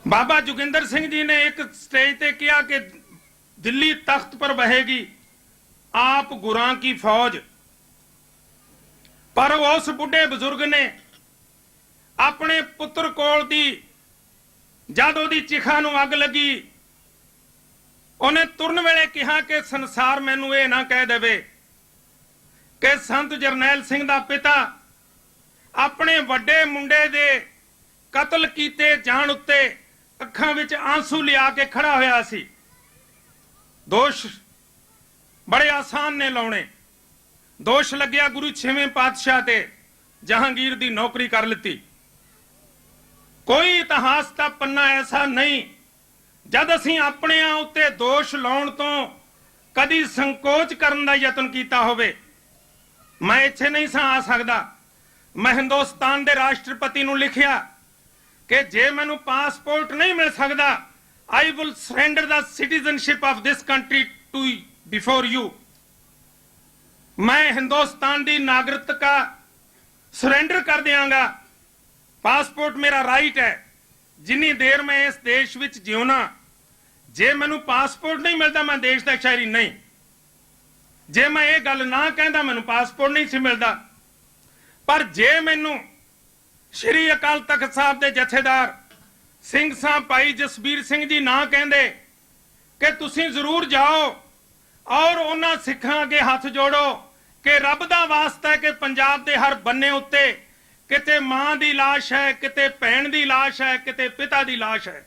ਬਾਬਾ ਜੋਗਿੰਦਰ ਸਿੰਘ ਜੀ ਨੇ ਇੱਕ ਸਟੇਜ ਤੇ ਕਿਹਾ ਕਿ ਦਿੱਲੀ ਤਖਤ ਪਰ ਬਹੇਗੀ ਆਪ ਗੁਰਾਂ ਕੀ ਫੌਜ, ਪਰ ਉਸ ਬੁੱਢੇ ਬਜ਼ੁਰਗ ਨੇ ਆਪਣੇ ਪੁੱਤਰ ਕੋਲ ਦੀ ਜਦ ਉਹਦੀ ਚਿਖਾ ਨੂੰ ਅੱਗ ਲੱਗੀ, ਉਹਨੇ ਤੁਰਨ ਵੇਲੇ ਕਿਹਾ ਕਿ ਸੰਸਾਰ ਮੈਨੂੰ ਇਹ ਨਾ ਕਹਿ ਦੇਵੇ ਕਿ ਸੰਤ ਜਰਨੈਲ ਸਿੰਘ ਦਾ ਪਿਤਾ ਆਪਣੇ ਵੱਡੇ ਮੁੰਡੇ ਦੇ ਕਤਲ ਕੀਤੇ ਜਾਣ ਉੱਤੇ ਅੱਖਾਂ ਵਿੱਚ ਆਂਸੂ ਲਿਆ ਕੇ ਖੜਾ ਹੋਇਆ ਸੀ। ਦੋਸ਼ ਬੜੇ ਆਸਾਨ ਨੇ ਲਾਉਣੇ। ਦੋਸ਼ ਲੱਗਿਆ ਗੁਰੂ 6ਵੇਂ ਪਾਤਸ਼ਾਹ ਤੇ, ਜਹਾਂਗੀਰ ਦੀ ਨੌਕਰੀ ਕਰ ਲਿੱਤੀ। ਕੋਈ ਇਤਿਹਾਸ ਦਾ ਪੰਨਾ ਐਸਾ ਨਹੀਂ ਜਦ ਅਸੀਂ ਆਪਣਿਆਂ ਉੱਤੇ ਦੋਸ਼ ਲਾਉਣ ਤੋਂ ਕਦੀ ਸੰਕੋਚ ਕਰਨ ਦਾ ਯਤਨ ਕੀਤਾ ਹੋਵੇ। ਮੈਂ ਇੱਥੇ ਨਹੀਂ ਸਾਂ ਆ ਸਕਦਾ। ਮੈਂ ਹਿੰਦੁਸਤਾਨ ਦੇ ਰਾਸ਼ਟਰਪਤੀ ਨੂੰ ਲਿਖਿਆ ਕਿ ਜੇ ਮੈਨੂੰ ਪਾਸਪੋਰਟ ਨਹੀਂ ਮਿਲ ਸਕਦਾ, I will surrender the citizenship of this country to before you। मैं हिंदुस्तान की नागरिकता सरेंडर कर दियांगा। पासपोर्ट मेरा राइट है। जिन्नी देर मैं इस देश विच जिउना, जे मैनू पासपोर्ट नहीं मिलता मैं देश का शहरी नहीं। जे मैं ये गल ना कहता मैनू पासपोर्ट नहीं सी मिलता। पर जे मैनू श्री अकाल तख्त साहब के जथेदार ਸਿੰਘ ਸਾਹਿਬ ਭਾਈ ਜਸਬੀਰ ਸਿੰਘ ਜੀ ਨਾ ਕਹਿੰਦੇ ਕਿ ਤੁਸੀਂ ਜ਼ਰੂਰ ਜਾਓ ਔਰ ਉਹਨਾਂ ਸਿੱਖਾਂ ਅੱਗੇ ਹੱਥ ਜੋੜੋ ਕਿ ਰੱਬ ਦਾ ਵਾਸਤਾ ਹੈ ਕਿ ਪੰਜਾਬ ਦੇ ਹਰ ਬੰਨੇ ਉੱਤੇ ਕਿਤੇ ਮਾਂ ਦੀ ਲਾਸ਼ ਹੈ, ਕਿਤੇ ਭੈਣ ਦੀ ਲਾਸ਼ ਹੈ, ਕਿਤੇ ਪਿਤਾ ਦੀ ਲਾਸ਼ ਹੈ।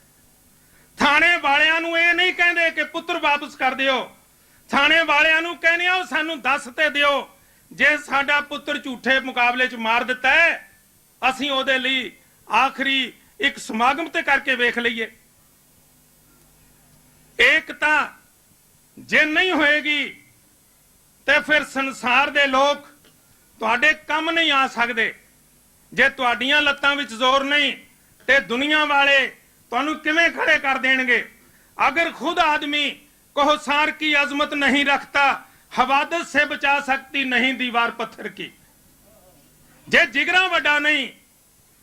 ਥਾਣੇ ਵਾਲਿਆਂ ਨੂੰ ਇਹ ਨਹੀਂ ਕਹਿੰਦੇ ਕਿ ਪੁੱਤਰ ਵਾਪਸ ਕਰ ਦਿਓ। ਥਾਣੇ ਵਾਲਿਆਂ ਨੂੰ ਕਹਿੰਦੇ ਆ ਸਾਨੂੰ ਦੱਸ ਤੇ ਦਿਓ ਜੇ ਸਾਡਾ ਪੁੱਤਰ ਝੂਠੇ ਮੁਕਾਬਲੇ 'ਚ ਮਾਰ ਦਿੱਤਾ ਹੈ, ਅਸੀਂ ਉਹਦੇ ਲਈ ਆਖਰੀ ਇੱਕ ਸਮਾਗਮ ਤੇ ਕਰਕੇ ਵੇਖ ਲਈਏ। ਏਕਤਾ ਜੇ ਨਹੀਂ ਹੋਏਗੀ ਤੇ ਫਿਰ ਸੰਸਾਰ ਦੇ ਲੋਕ ਤੁਹਾਡੇ ਕੰਮ ਨਹੀਂ ਆ ਸਕਦੇ। ਜੇ ਤੁਹਾਡੀਆਂ ਲੱਤਾਂ ਵਿੱਚ ਜ਼ੋਰ ਨਹੀਂ ਤੇ ਦੁਨੀਆ ਵਾਲੇ ਤੁਹਾਨੂੰ ਕਿਵੇਂ ਖੜੇ ਕਰ ਦੇਣਗੇ। अगर खुद आदमी कोहसार की अजमत नहीं रखता, हवादत से बचा सकती नहीं दीवार पत्थर की। जे जिगरा वड्डा नहीं,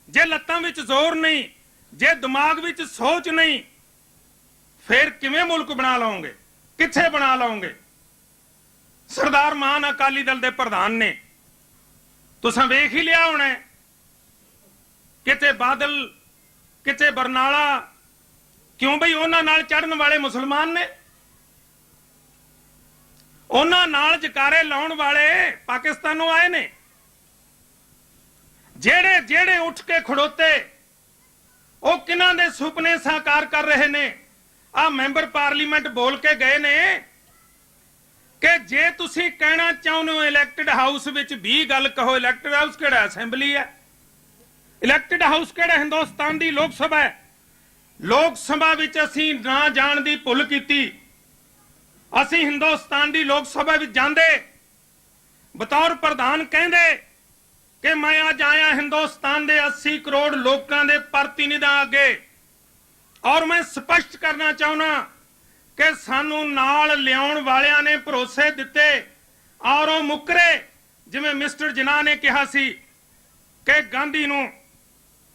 जे लत्तां विच जोर नहीं, जे दिमाग विच सोच नहीं, फिर किवें मुल्क बना लओगे, किथे बना लओगे। सरदार मान अकाली दल दे प्रधान ने तुसां वेख ही लिया होना, किते बादल किते बरनाला, क्यों बई उन्हां नाल चढ़न वाले मुसलमान ने, उन्हां नाल जकारे लाउण वाले पाकिस्तानों आए ने। जेड़े जेड़े उठ के खड़ोते वो किन्हां दे सुपने साकार कर रहे ने। आ मैंबर पार्लीमेंट बोल के गए ने कि जे तुसी कहना चाहुंदे हो इलैक्टेड हाउस विच भी गल कहो। इलैक्टेड हाउस केड़ा असैंबली है, इलैक्टेड हाउस केड़ा हिंदुस्तान दी लोक सभा है। लोक सभा विच असीं ना जाण दी भुल कीती। असीं हिंदुस्तान दी लोक सभा विच जांदे बतौर प्रधान कहंदे कि मैं अज आया हिंदुस्तान दे 80 करोड़ लोगों के प्रतिनिधियों अगे और मैं स्पष्ट करना चाहना कि सानू नाल लियाउण वालियां ने भरोसे दिते और वो मुकरे। जिवें मिस्टर जिन्ना ने कहा सी कि गांधी नू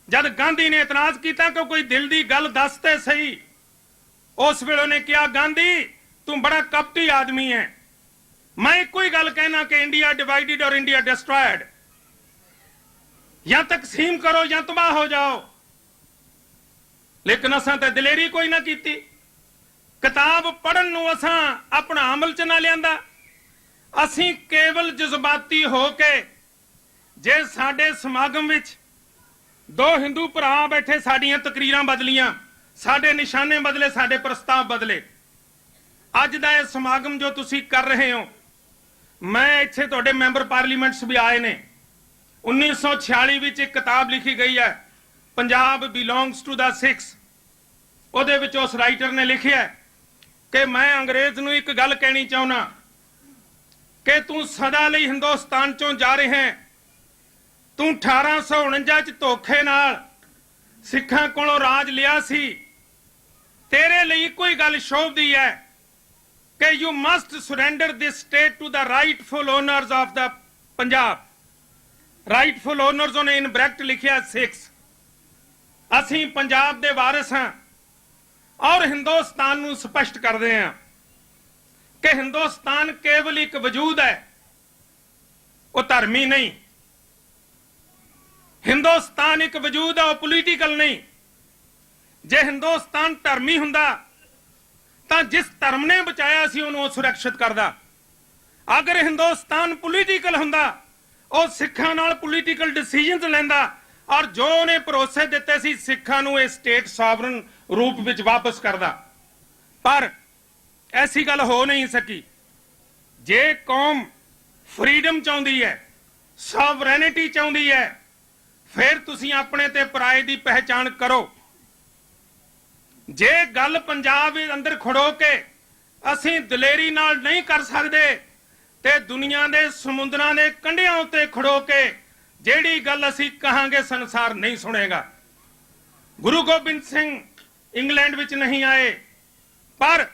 जद गांधी ने इतराज किया कि कोई दिल की गल दस ते सही, उस वेले ने कहा गांधी तू बड़ा कपटी आदमी है। मैं एक ही गल कहना कि इंडिया डिवाइडेड और इंडिया डिस्ट्रॉयड, या तकसीम करो या तबाह हो जाओ। लेकिन असां ते दिलेरी कोई ना की। किताब पढ़न नूं असां अपना अमल च ना लियांदा। ਅਸੀਂ ਕੇਵਲ ਜਜ਼ਬਾਤੀ ਹੋ ਕੇ ਜੇ ਸਾਡੇ ਸਮਾਗਮ ਵਿੱਚ ਦੋ ਹਿੰਦੂ ਭਰਾ ਬੈਠੇ ਸਾਡੀਆਂ ਤਕਰੀਰਾਂ ਬਦਲੀਆਂ, ਸਾਡੇ ਨਿਸ਼ਾਨੇ ਬਦਲੇ, ਸਾਡੇ ਪ੍ਰਸਤਾਵ ਬਦਲੇ। ਅੱਜ ਦਾ ਇਹ ਸਮਾਗਮ ਜੋ ਤੁਸੀਂ ਕਰ ਰਹੇ ਹੋ, ਮੈਂ ਇੱਥੇ ਤੁਹਾਡੇ ਮੈਂਬਰ ਪਾਰਲੀਮੈਂਟਸ ਵੀ ਆਏ ਨੇ। 1946 ਵਿੱਚ ਇੱਕ ਕਿਤਾਬ ਲਿਖੀ ਗਈ ਹੈ, Punjab belongs to the Sikhs. ਉਹਦੇ ਵਿੱਚ ਉਸ ਰਾਈਟਰ ਨੇ ਲਿਖਿਆ ਕਿ ਮੈਂ ਅੰਗਰੇਜ਼ ਨੂੰ ਇੱਕ ਗੱਲ ਕਹਿਣੀ ਚਾਹੁੰਦਾ ਕਿ ਤੂੰ ਸਦਾ ਲਈ ਹਿੰਦੁਸਤਾਨ ਚੋਂ ਜਾ ਰਿਹਾ ਹੈ। ਤੂੰ 1849 ਚ ਧੋਖੇ ਨਾਲ ਸਿੱਖਾਂ ਕੋਲੋਂ ਰਾਜ ਲਿਆ ਸੀ। ਤੇਰੇ ਲਈ ਕੋਈ ਗੱਲ ਸ਼ੋਭਦੀ ਹੈ ਕਿ you must surrender this state to the rightful owners of the Punjab. Rightful owners ਉਹਨੇ ਇਨ ਬ੍ਰੈਕਟ ਲਿਖਿਆ 6। ਅਸੀਂ ਪੰਜਾਬ ਦੇ ਵਾਰਿਸ ਹਾਂ ਔਰ ਹਿੰਦੁਸਤਾਨ ਨੂੰ ਸਪਸ਼ਟ ਕਰਦੇ ਹਾਂ ਕਿ ਹਿੰਦੁਸਤਾਨ ਕੇਵਲ ਇੱਕ ਵਜੂਦ ਹੈ, ਉਹ ਧਰਮੀ ਨਹੀਂ। ਹਿੰਦੁਸਤਾਨ ਇੱਕ ਵਜੂਦ ਹੈ, ਉਹ ਪੋਲੀਟੀਕਲ ਨਹੀਂ। ਜੇ ਹਿੰਦੁਸਤਾਨ ਧਰਮੀ ਹੁੰਦਾ ਤਾਂ ਜਿਸ ਧਰਮ ਨੇ ਬਚਾਇਆ ਸੀ ਉਹਨੂੰ ਉਹ ਸੁਰੱਖਿਅਤ ਕਰਦਾ। ਅਗਰ ਹਿੰਦੁਸਤਾਨ ਪੋਲੀਟੀਕਲ ਹੁੰਦਾ, ਉਹ ਸਿੱਖਾਂ ਨਾਲ ਪੋਲੀਟੀਕਲ ਡਿਸੀਜਨਸ ਲੈਂਦਾ ਔਰ ਜੋ ਉਹਨੇ ਭਰੋਸੇ ਦਿੱਤੇ ਸੀ ਸਿੱਖਾਂ ਨੂੰ ਇਹ ਸਟੇਟ ਸੋਵਰਨ ਰੂਪ ਵਿੱਚ ਵਾਪਸ ਕਰਦਾ। ਪਰ ਐਸੀ ਗੱਲ ਹੋ ਨਹੀਂ ਸਕੀ। ਜੇ ਕੌਮ ਫਰੀडम ਚਾਹੁੰਦੀ ਹੈ, ਸੋਵਰੈਨਿਟੀ ਚਾਹੁੰਦੀ ਹੈ, ਫਿਰ ਤੁਸੀਂ ਆਪਣੇ ਤੇ ਪਰਾਏ ਦੀ ਪਹਿਚਾਣ ਕਰੋ। ਜੇ ਗੱਲ ਪੰਜਾਬ ਦੇ ਅੰਦਰ ਖੜੋ ਕੇ ਅਸੀਂ ਦਲੇਰੀ ਨਾਲ ਨਹੀਂ ਕਰ ਸਕਦੇ ਤੇ ਦੁਨੀਆ ਦੇ ਸਮੁੰਦਰਾਂ ਦੇ ਕੰਢਿਆਂ ਉੱਤੇ ਖੜੋ ਕੇ ਜਿਹੜੀ ਗੱਲ ਅਸੀਂ ਕਹਾਂਗੇ ਸੰਸਾਰ ਨਹੀਂ ਸੁਣੇਗਾ। ਗੁਰੂ ਗੋਬਿੰਦ ਸਿੰਘ ਇੰਗਲੈਂਡ ਵਿੱਚ ਨਹੀਂ ਆਏ, ਪਰ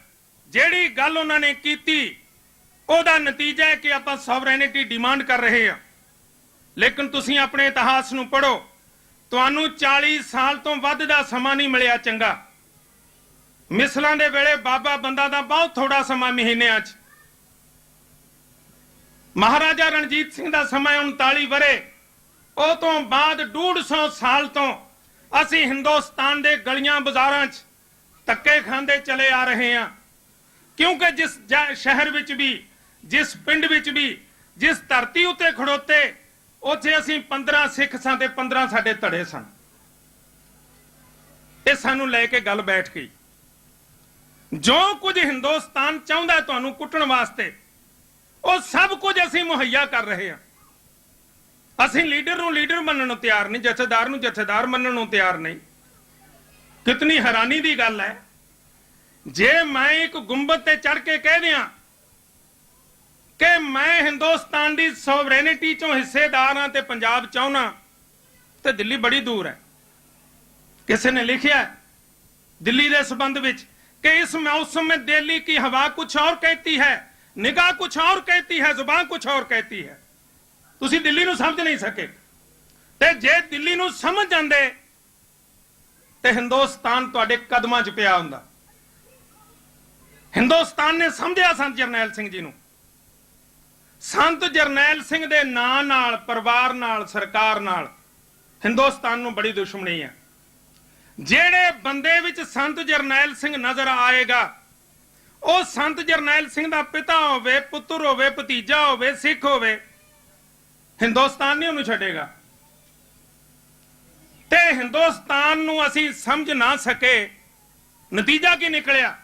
ਜਿਹੜੀ ਗੱਲ ਉਹਨਾਂ ਨੇ ਕੀਤੀ ਉਹਦਾ ਨਤੀਜਾ ਹੈ ਕਿ ਆਪਾਂ ਸੋਵਰੈਨਿਟੀ ਡਿਮਾਂਡ ਕਰ ਰਹੇ ਹਾਂ। ਲੇਕਿਨ ਤੁਸੀਂ ਆਪਣੇ ਇਤਿਹਾਸ ਨੂੰ ਪੜ੍ਹੋ, ਤੁਹਾਨੂੰ 40 ਸਾਲ ਤੋਂ ਵੱਧ ਦਾ ਸਮਾਂ ਨਹੀਂ ਮਿਲਿਆ ਚੰਗਾ। ਮਿਸਲਾਂ ਦੇ ਵੇਲੇ ਬਾਬਾ ਬੰਦਾ ਦਾ ਬਹੁਤ ਥੋੜਾ ਸਮਾਂ ਮਹੀਨਿਆਂ 'ਚ। ਮਹਾਰਾਜਾ ਰਣਜੀਤ ਸਿੰਘ ਦਾ ਸਮਾਂ 39 ਵਰੇ। ਉਹ ਤੋਂ ਬਾਅਦ 150 ਸਾਲ ਤੋਂ ਅਸੀਂ ਹਿੰਦੁਸਤਾਨ ਦੇ ਗਲੀਆਂ ਬਾਜ਼ਾਰਾਂ 'ਚ ਧੱਕੇ ਖਾਂਦੇ ਚਲੇ ਆ ਰਹੇ ਹਾਂ, ਕਿਉਂਕਿ ਜਿਸ ਸ਼ਹਿਰ ਵਿੱਚ ਵੀ, ਜਿਸ ਪਿੰਡ ਵਿੱਚ ਵੀ, ਜਿਸ ਧਰਤੀ ਉੱਤੇ ਖੜੋਤੇ, ਉੱਥੇ ਅਸੀਂ 15 ਸਿੱਖ ਸਾਂ ਤੇ 15 ਸਾਡੇ ਧੜੇ ਸਨ। ਇਹ ਸਾਨੂੰ ਲੈ ਕੇ ਗੱਲ ਬੈਠ ਗਈ। ਜੋ ਕੁਝ ਹਿੰਦੁਸਤਾਨ ਚਾਹੁੰਦਾ ਤੁਹਾਨੂੰ ਕੁੱਟਣ ਵਾਸਤੇ, ਉਹ ਸਭ ਕੁਝ ਅਸੀਂ ਮੁਹੱਈਆ ਕਰ ਰਹੇ ਹਾਂ। ਅਸੀਂ ਲੀਡਰ ਨੂੰ ਲੀਡਰ ਮੰਨਣ ਨੂੰ ਤਿਆਰ ਨਹੀਂ, ਜਥੇਦਾਰ ਨੂੰ ਜਥੇਦਾਰ ਮੰਨਣ ਨੂੰ ਤਿਆਰ ਨਹੀਂ। ਕਿਤਨੀ ਹੈਰਾਨੀ ਦੀ ਗੱਲ ਹੈ, ਜੇ ਮੈਂ ਇੱਕ ਗੁੰਬਦ ਤੇ ਚੜ ਕੇ ਕਹਿ ਦਿਆਂ ਕਿ ਮੈਂ ਹਿੰਦੁਸਤਾਨ ਦੀ ਸੋਵਰੈਨਿਟੀ ਚੋਂ ਹਿੱਸੇਦਾਰ ਹਾਂ ਤੇ ਪੰਜਾਬ ਚਾਹੁੰਦਾ, ਤੇ ਦਿੱਲੀ ਬੜੀ ਦੂਰ ਹੈ। ਕਿਸੇ ਨੇ ਲਿਖਿਆ ਦਿੱਲੀ ਦੇ ਸੰਬੰਧ ਵਿੱਚ कि इस मौसम में दिल्ली की हवा कुछ और कहती है, निगाह कुछ और कहती है, जुबान कुछ और कहती है। तुसी दिल्ली नूं समझ नहीं सके, ते जे दिल्ली नूं समझ जांदे ते हिंदुस्तान तुहाडे कदमां 'च पिया हुंदा। हिंदुस्तान ने समझिया संत जरनैल सिंह जी नूं। संत जरनैल सिंह दे नां नाल, परिवार नाल, सरकार नाल हिंदुस्तान नूं बड़ी दुश्मनी है। ਜਿਹੜੇ ਬੰਦੇ ਵਿੱਚ ਸੰਤ ਜਰਨੈਲ ਸਿੰਘ ਨਜ਼ਰ ਆਏਗਾ, ਉਹ ਸੰਤ ਜਰਨੈਲ ਸਿੰਘ ਦਾ ਪਿਤਾ ਹੋਵੇ, ਪੁੱਤਰ ਹੋਵੇ, ਭਤੀਜਾ ਹੋਵੇ, ਸਿੱਖ ਹੋਵੇ, ਹਿੰਦੁਸਤਾਨ ਨਹੀਂ ਉਹਨੂੰ ਛੱਡੇਗਾ। ਤੇ ਹਿੰਦੁਸਤਾਨ ਨੂੰ ਅਸੀਂ ਸਮਝ ਨਾ ਸਕੇ, ਨਤੀਜਾ ਕੀ ਨਿਕਲਿਆ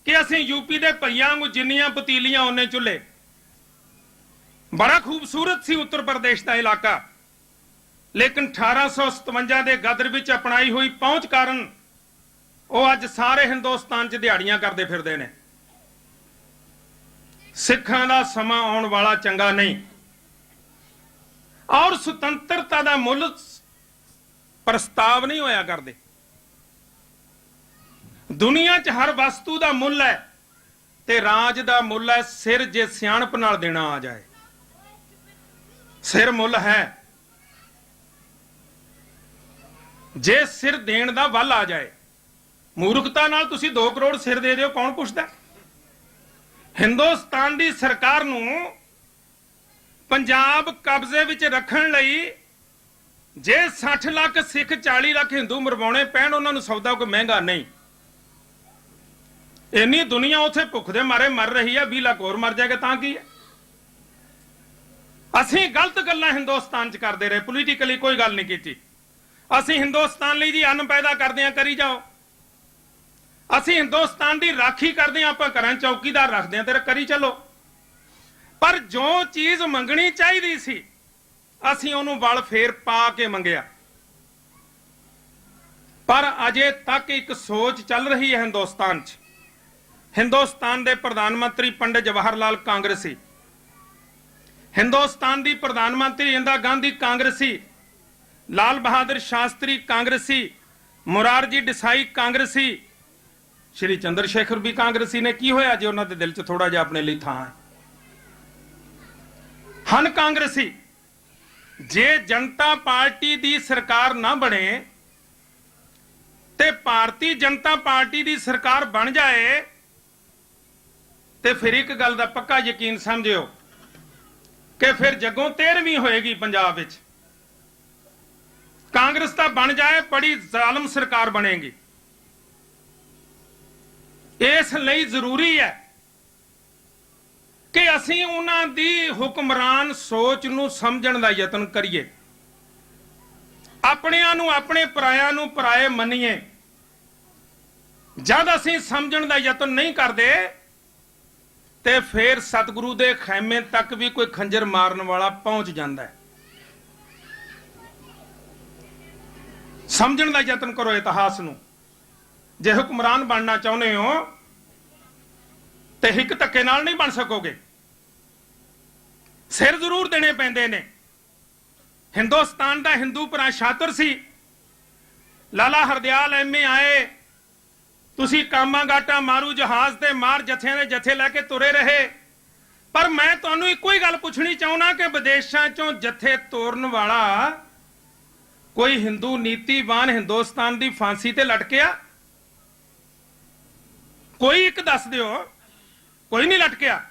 ਕਿ ਅਸੀਂ ਯੂਪੀ ਦੇ ਭਈਆਂ ਨੂੰ ਜਿੰਨੀਆਂ ਪਤੀਲੀਆਂ ਉਹਨੇ ਚੁੱਲ੍ਹੇ। ਬੜਾ ਖੂਬਸੂਰਤ ਸੀ ਉੱਤਰ ਪ੍ਰਦੇਸ਼ ਦਾ ਇਲਾਕਾ, ਲੇਕਿਨ 1857 ਦੇ ਗਦਰ ਵਿੱਚ ਅਪਣਾਈ ਹੋਈ ਪਹੁੰਚ ਕਾਰਨ ਉਹ ਅੱਜ ਸਾਰੇ ਹਿੰਦੁਸਤਾਨ 'ਚ ਦਿਹਾੜੀਆਂ ਕਰਦੇ ਫਿਰਦੇ ਨੇ। ਸਿੱਖਾਂ ਦਾ ਸਮਾਂ ਆਉਣ ਵਾਲਾ ਚੰਗਾ ਨਹੀਂ, ਔਰ ਸੁਤੰਤਰਤਾ ਦਾ ਮੁੱਲ ਪ੍ਰਸਤਾਵ ਨਹੀਂ ਹੋਇਆ ਕਰਦੇ। ਦੁਨੀਆ 'ਚ ਹਰ ਵਸਤੂ ਦਾ ਮੁੱਲ ਹੈ ਤੇ ਰਾਜ ਦਾ ਮੁੱਲ ਹੈ ਸਿਰ, ਜੇ ਸਿਆਣਪ ਨਾਲ ਦੇਣਾ ਆ ਜਾਏ। ਸਿਰ ਮੁੱਲ ਹੈ, ਜੇ ਸਿਰ ਦੇਣ ਦਾ ਵੱਲ ਆ ਜਾਏ। ਮੂਰਖਤਾ ਨਾਲ ਤੁਸੀਂ 2 ਕਰੋੜ ਸਿਰ ਦੇ ਦਿਓ, ਕੌਣ ਪੁੱਛਦਾ? ਹਿੰਦੁਸਤਾਨ ਦੀ ਸਰਕਾਰ ਨੂੰ ਪੰਜਾਬ ਕਬਜ਼ੇ ਵਿੱਚ ਰੱਖਣ ਲਈ ਜੇ 60 ਲੱਖ ਸਿੱਖ 40 ਲੱਖ ਹਿੰਦੂ ਮਰਵਾਉਣੇ ਪੈਣ, ਉਹਨਾਂ ਨੂੰ ਸੌਦਾ ਕੋਈ ਮਹਿੰਗਾ ਨਹੀਂ। ਇੰਨੀ ਦੁਨੀਆ ਉੱਥੇ ਭੁੱਖ ਦੇ ਮਾਰੇ ਮਰ ਰਹੀ ਹੈ, 20 ਲੱਖ ਹੋਰ ਮਰ ਜਾਏਗਾ ਤਾਂ ਕੀ ਹੈ। ਅਸੀਂ ਗਲਤ ਗੱਲਾਂ ਹਿੰਦੁਸਤਾਨ 'ਚ ਕਰਦੇ ਰਹੇ, ਪੋਲੀਟੀਕਲੀ ਕੋਈ ਗੱਲ ਨਹੀਂ ਕੀਤੀ। ਅਸੀਂ ਹਿੰਦੁਸਤਾਨ ਲਈ ਜੀ ਅੰਨ ਪੈਦਾ ਕਰਦੇ ਹਾਂ, ਕਰੀ ਜਾਓ। ਅਸੀਂ ਹਿੰਦੁਸਤਾਨ ਦੀ ਰਾਖੀ ਕਰਦੇ ਹਾਂ, ਆਪਾਂ ਘਰਾਂ ਚੌਕੀਦਾਰ ਰੱਖਦੇ ਹਾਂ, ਤੇ ਕਰੀ ਚੱਲੋ। ਪਰ ਜੋ ਚੀਜ਼ ਮੰਗਣੀ ਚਾਹੀਦੀ ਸੀ ਅਸੀਂ ਉਹਨੂੰ ਵਲ ਫੇਰ ਪਾ ਕੇ ਮੰਗਿਆ। ਪਰ ਅਜੇ ਤੱਕ ਇੱਕ ਸੋਚ ਚੱਲ ਰਹੀ ਹੈ ਹਿੰਦੁਸਤਾਨ 'ਚ। ਹਿੰਦੁਸਤਾਨ ਦੇ ਪ੍ਰਧਾਨ ਮੰਤਰੀ ਪੰਡਿਤ ਜਵਾਹਰ ਲਾਲ ਕਾਂਗਰਸੀ, ਹਿੰਦੁਸਤਾਨ ਦੀ ਪ੍ਰਧਾਨ ਮੰਤਰੀ ਇੰਦਰਾ ਗਾਂਧੀ ਕਾਂਗਰਸੀ, ਲਾਲ ਬਹਾਦਰ ਸ਼ਾਸਤਰੀ ਕਾਂਗਰਸੀ, ਮੁਰਾਰਜੀ ਦੇਸਾਈ ਕਾਂਗਰਸੀ, ਸ਼੍ਰੀ ਚੰਦਰ ਸ਼ੇਖਰ ਵੀ ਕਾਂਗਰਸੀ ਨੇ। ਕੀ ਹੋਇਆ ਜੇ ਉਹਨਾਂ ਦੇ ਦਿਲ 'ਚ ਥੋੜਾ ਜਿਹਾ ਆਪਣੇ ਲਈ ਥਾਂ ਹੈ? ਹਨ ਕਾਂਗਰਸੀ। ਜੇ ਜਨਤਾ ਪਾਰਟੀ ਦੀ ਸਰਕਾਰ ਨਾ ਬਣੇ ਤੇ ਭਾਰਤੀ ਜਨਤਾ ਪਾਰਟੀ ਦੀ ਸਰਕਾਰ ਬਣ ਜਾਏ ਤੇ ਫਿਰ ਇੱਕ ਗੱਲ ਦਾ ਪੱਕਾ ਯਕੀਨ ਸਮਝਿਓ ਕਿ ਫਿਰ ਜੱਗੋਂ 13ਵੀਂ ਹੋਏਗੀ ਪੰਜਾਬ ਵਿੱਚ। ਕਾਂਗਰਸ ਤਾਂ ਬਣ ਜਾਏ, ਬੜੀ ਜ਼ਾਲਮ ਸਰਕਾਰ ਬਣੇਗੀ। ਇਸ ਲਈ ਜ਼ਰੂਰੀ ਹੈ ਕਿ ਅਸੀਂ ਉਹਨਾਂ ਦੀ ਹੁਕਮਰਾਨ ਸੋਚ ਨੂੰ ਸਮਝਣ ਦਾ ਯਤਨ ਕਰੀਏ, ਆਪਣਿਆਂ ਨੂੰ ਆਪਣੇ ਪਰਾਇਆਂ ਨੂੰ ਪਰਾਏ ਮੰਨੀਏ। ਜਦ ਅਸੀਂ ਸਮਝਣ ਦਾ ਯਤਨ ਨਹੀਂ ਕਰਦੇ ਤੇ ਫਿਰ ਸਤਿਗੁਰੂ ਦੇ ਖੈਮੇ ਤੱਕ ਵੀ ਕੋਈ ਖੰਜਰ ਮਾਰਨ ਵਾਲਾ ਪਹੁੰਚ ਜਾਂਦਾ ਹੈ। ਸਮਝਣ ਦਾ ਯਤਨ ਕਰੋ ਇਤਿਹਾਸ ਨੂੰ। ਜੇ ਹੁਕਮਰਾਨ ਬਣਨਾ ਚਾਹੁੰਦੇ ਹੋ ਤੇ ਇੱਕ ਧੱਕੇ ਨਾਲ ਨਹੀਂ ਬਣ ਸਕੋਗੇ, ਸਿਰ ਜ਼ਰੂਰ ਦੇਣੇ ਪੈਂਦੇ ਨੇ। ਹਿੰਦੁਸਤਾਨ ਦਾ ਹਿੰਦੂ ਭਰਾ ਸ਼ਾਤਰ ਸੀ। ਲਾਲਾ ਹਰਦਿਆਲ ਐਮਏ ਆਏ, ਤੁਸੀਂ ਕਾਮਾ ਗਾਟਾ ਮਾਰੂ ਜਹਾਜ਼ ਤੇ ਮਾਰ ਜਥਿਆਂ ਦੇ ਜਥੇ ਲੈ ਕੇ ਤੁਰੇ ਰਹੇ। ਪਰ ਮੈਂ ਤੁਹਾਨੂੰ ਇੱਕੋ ਹੀ ਗੱਲ ਪੁੱਛਣੀ ਚਾਹੁੰਦਾ ਕਿ ਵਿਦੇਸ਼ਾਂ ਚੋਂ ਜਥੇ ਤੋਰਨ ਵਾਲਾ ਕੋਈ ਹਿੰਦੂ ਨੀਤੀਵਾਨ ਹਿੰਦੁਸਤਾਨ ਦੀ ਫਾਂਸੀ ਤੇ ਲਟਕਿਆ? ਕੋਈ ਇੱਕ ਦੱਸ ਦਿਓ। ਕੋਈ ਨਹੀਂ ਲਟਕਿਆ।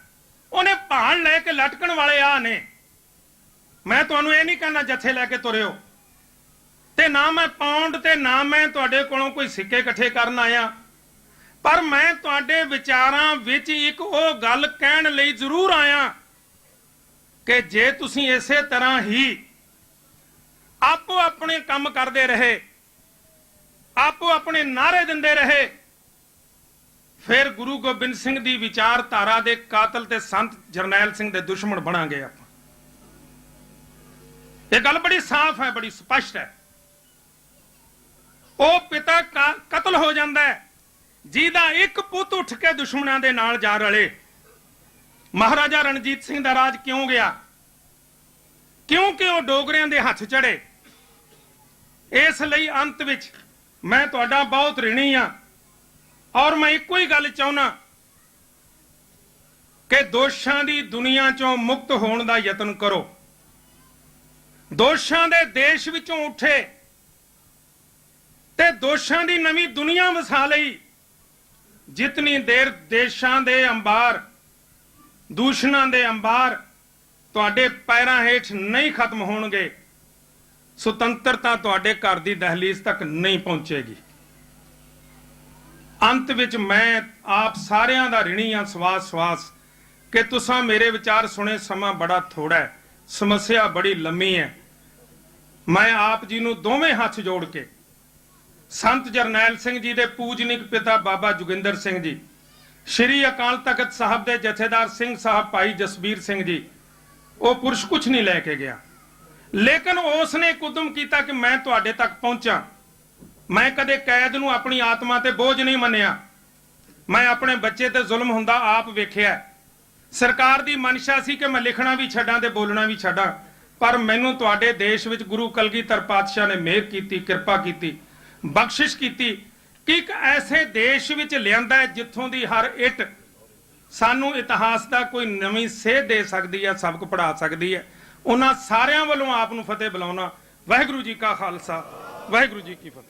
ਉਹਨੇ ਭਾਣ ਲੈ ਕੇ ਲਟਕਣ ਵਾਲੇ ਆ ਨੇ। ਮੈਂ ਤੁਹਾਨੂੰ ਇਹ ਨਹੀਂ ਕਹਿਣਾ ਜਥੇ ਲੈ ਕੇ ਤੁਰਿਓ, ਤੇ ਨਾ ਮੈਂ ਪੌਂਡ ਤੇ ਨਾ ਮੈਂ ਤੁਹਾਡੇ ਕੋਲੋਂ ਕੋਈ ਸਿੱਕੇ ਇਕੱਠੇ ਕਰਨ ਆਇਆ। ਪਰ ਮੈਂ ਤੁਹਾਡੇ ਵਿਚਾਰਾਂ ਵਿੱਚ ਇੱਕ ਉਹ ਗੱਲ ਕਹਿਣ ਲਈ ਜ਼ਰੂਰ ਆਇਆ ਕਿ ਜੇ ਤੁਸੀਂ ਇਸੇ ਤਰ੍ਹਾਂ ਹੀ ਆਪੋ ਆਪਣੇ ਕੰਮ ਕਰਦੇ ਰਹੇ, ਆਪੋ ਆਪਣੇ ਨਾਅਰੇ ਦਿੰਦੇ ਰਹੇ, ਫਿਰ ਗੁਰੂ ਗੋਬਿੰਦ ਸਿੰਘ ਦੀ ਵਿਚਾਰਧਾਰਾ ਦੇ ਕਾਤਲ ਤੇ ਸੰਤ ਜਰਨੈਲ ਸਿੰਘ ਦੇ ਦੁਸ਼ਮਣ ਬਣਾਂਗੇ ਆਪਾਂ। ਇਹ ਗੱਲ ਬੜੀ ਸਾਫ਼ ਹੈ, ਬੜੀ ਸਪਸ਼ਟ ਹੈ। ਉਹ ਪਿਤਾ ਕਤਲ ਹੋ ਜਾਂਦਾ ਹੈ ਜਿਹਦਾ ਇੱਕ ਪੁੱਤ ਉੱਠ ਕੇ ਦੁਸ਼ਮਣਾਂ ਦੇ ਨਾਲ ਜਾ ਰਲੇ। ਮਹਾਰਾਜਾ ਰਣਜੀਤ ਸਿੰਘ ਦਾ ਰਾਜ ਕਿਉਂ ਗਿਆ? ਕਿਉਂਕਿ ਉਹ ਡੋਗਰਿਆਂ ਦੇ ਹੱਥ ਚੜੇ। ਇਸ ਲਈ ਅੰਤ ਵਿੱਚ ਮੈਂ ਤੁਹਾਡਾ ਬਹੁਤ ਰਿਣੀ ਹਾਂ, ਔਰ ਮੈਂ ਇੱਕੋ ਹੀ ਗੱਲ ਚਾਹੁੰਦਾ ਕਿ ਦੋਸ਼ਾਂ ਦੀ ਦੁਨੀਆ ਚੋਂ ਮੁਕਤ ਹੋਣ ਦਾ ਯਤਨ ਕਰੋ। ਦੋਸ਼ਾਂ ਦੇ ਦੇਸ਼ ਵਿੱਚੋਂ ਉੱਠੇ ਤੇ ਦੋਸ਼ਾਂ ਦੀ ਨਵੀਂ ਦੁਨੀਆ ਵਸਾ ਲਈ। ਜਿਤਨੀ ਦੇਰ ਦੇਸ਼ਾਂ ਦੇ ਅੰਬਾਰ, ਦੂਸ਼ਣਾਂ ਦੇ ਅੰਬਾਰ ਤੁਹਾਡੇ ਪੈਰਾਂ ਹੇਠ ਨਹੀਂ ਖਤਮ ਹੋਣਗੇ, ਸੁਤੰਤਰਤਾ ਤੁਹਾਡੇ ਘਰ ਦੀ ਦਹਲੀਜ਼ ਤੱਕ ਨਹੀਂ ਪਹੁੰਚੇਗੀ। ਅੰਤ ਵਿੱਚ ਮੈਂ ਆਪ ਸਾਰਿਆਂ ਦਾ ਰਿਣੀ ਹਾਂ ਸਵਾਸ ਕਿ ਤੁਸੀਂ ਮੇਰੇ ਵਿਚਾਰ ਸੁਣੇ। ਸਮਾਂ ਬੜਾ ਥੋੜਾ ਹੈ, ਸਮੱਸਿਆ ਬੜੀ ਲੰਮੀ ਹੈ। ਮੈਂ ਆਪ ਜੀ ਨੂੰ ਦੋਵੇਂ ਹੱਥ ਜੋੜ ਕੇ ਸੰਤ ਜਰਨੈਲ ਸਿੰਘ ਜੀ ਦੇ ਪੂਜਨੀਕ ਪਿਤਾ ਬਾਬਾ ਜੋਗਿੰਦਰ ਸਿੰਘ ਜੀ, ਸ਼੍ਰੀ ਅਕਾਲ ਤਖਤ ਸਾਹਿਬ ਦੇ ਜਥੇਦਾਰ ਸਿੰਘ ਸਾਹਿਬ ਭਾਈ ਜਸਬੀਰ ਸਿੰਘ ਜੀ, ਉਹ ਪੁਰਸ਼ ਕੁਛ ਨਹੀਂ ਲੈ ਕੇ ਗਿਆ, ਲੇਕਿਨ ਉਸ ਨੇ ਕੁਦਮ ਕੀਤਾ ਕਿ ਮੈਂ ਤੁਹਾਡੇ ਤੱਕ ਪਹੁੰਚਾਂ। ਮੈਂ ਕਦੇ ਕੈਦ ਨੂੰ ਆਪਣੀ ਆਤਮਾ ਤੇ ਬੋਝ ਨਹੀਂ ਮੰਨਿਆ। ਮੈਂ ਆਪਣੇ ਬੱਚੇ ਤੇ ਜ਼ੁਲਮ ਹੁੰਦਾ ਆਪ ਵੇਖਿਆ। ਸਰਕਾਰ ਦੀ ਮਨਸ਼ਾ ਸੀ ਕਿ ਮੈਂ ਲਿਖਣਾ ਵੀ ਛੱਡਾਂ ਤੇ ਬੋਲਣਾ ਵੀ ਛੱਡਾਂ, ਪਰ ਮੈਨੂੰ ਤੁਹਾਡੇ ਦੇਸ਼ ਵਿੱਚ ਗੁਰੂ ਕਲਗੀਧਰ ਪਾਤਸ਼ਾਹ ਨੇ ਮਿਹਰ ਕੀਤੀ, ਕਿਰਪਾ ਕੀਤੀ, ਬਖਸ਼ਿਸ਼ ਕੀਤੀ ਕਿ ਇੱਕ ਐਸੇ ਦੇਸ਼ ਵਿੱਚ ਲਿਆਂਦਾ ਹੈ ਜਿੱਥੋਂ ਦੀ ਹਰ ਇੱਟ ਸਾਨੂੰ ਇਤਿਹਾਸ ਦਾ ਕੋਈ ਨਵੀਂ ਸੇਧ ਦੇ ਸਕਦੀ ਹੈ, ਸਬਕ ਪੜ੍ਹਾ ਸਕਦੀ ਹੈ। ਉਹਨਾਂ ਸਾਰਿਆਂ ਵੱਲੋਂ ਆਪ ਨੂੰ ਫਤਿਹ ਬੁਲਾਉਣਾ। ਵਾਹਿਗੁਰੂ ਜੀ ਕਾ ਖਾਲਸਾ, ਵਾਹਿਗੁਰੂ ਜੀ ਕੀ ਫਤਿਹ।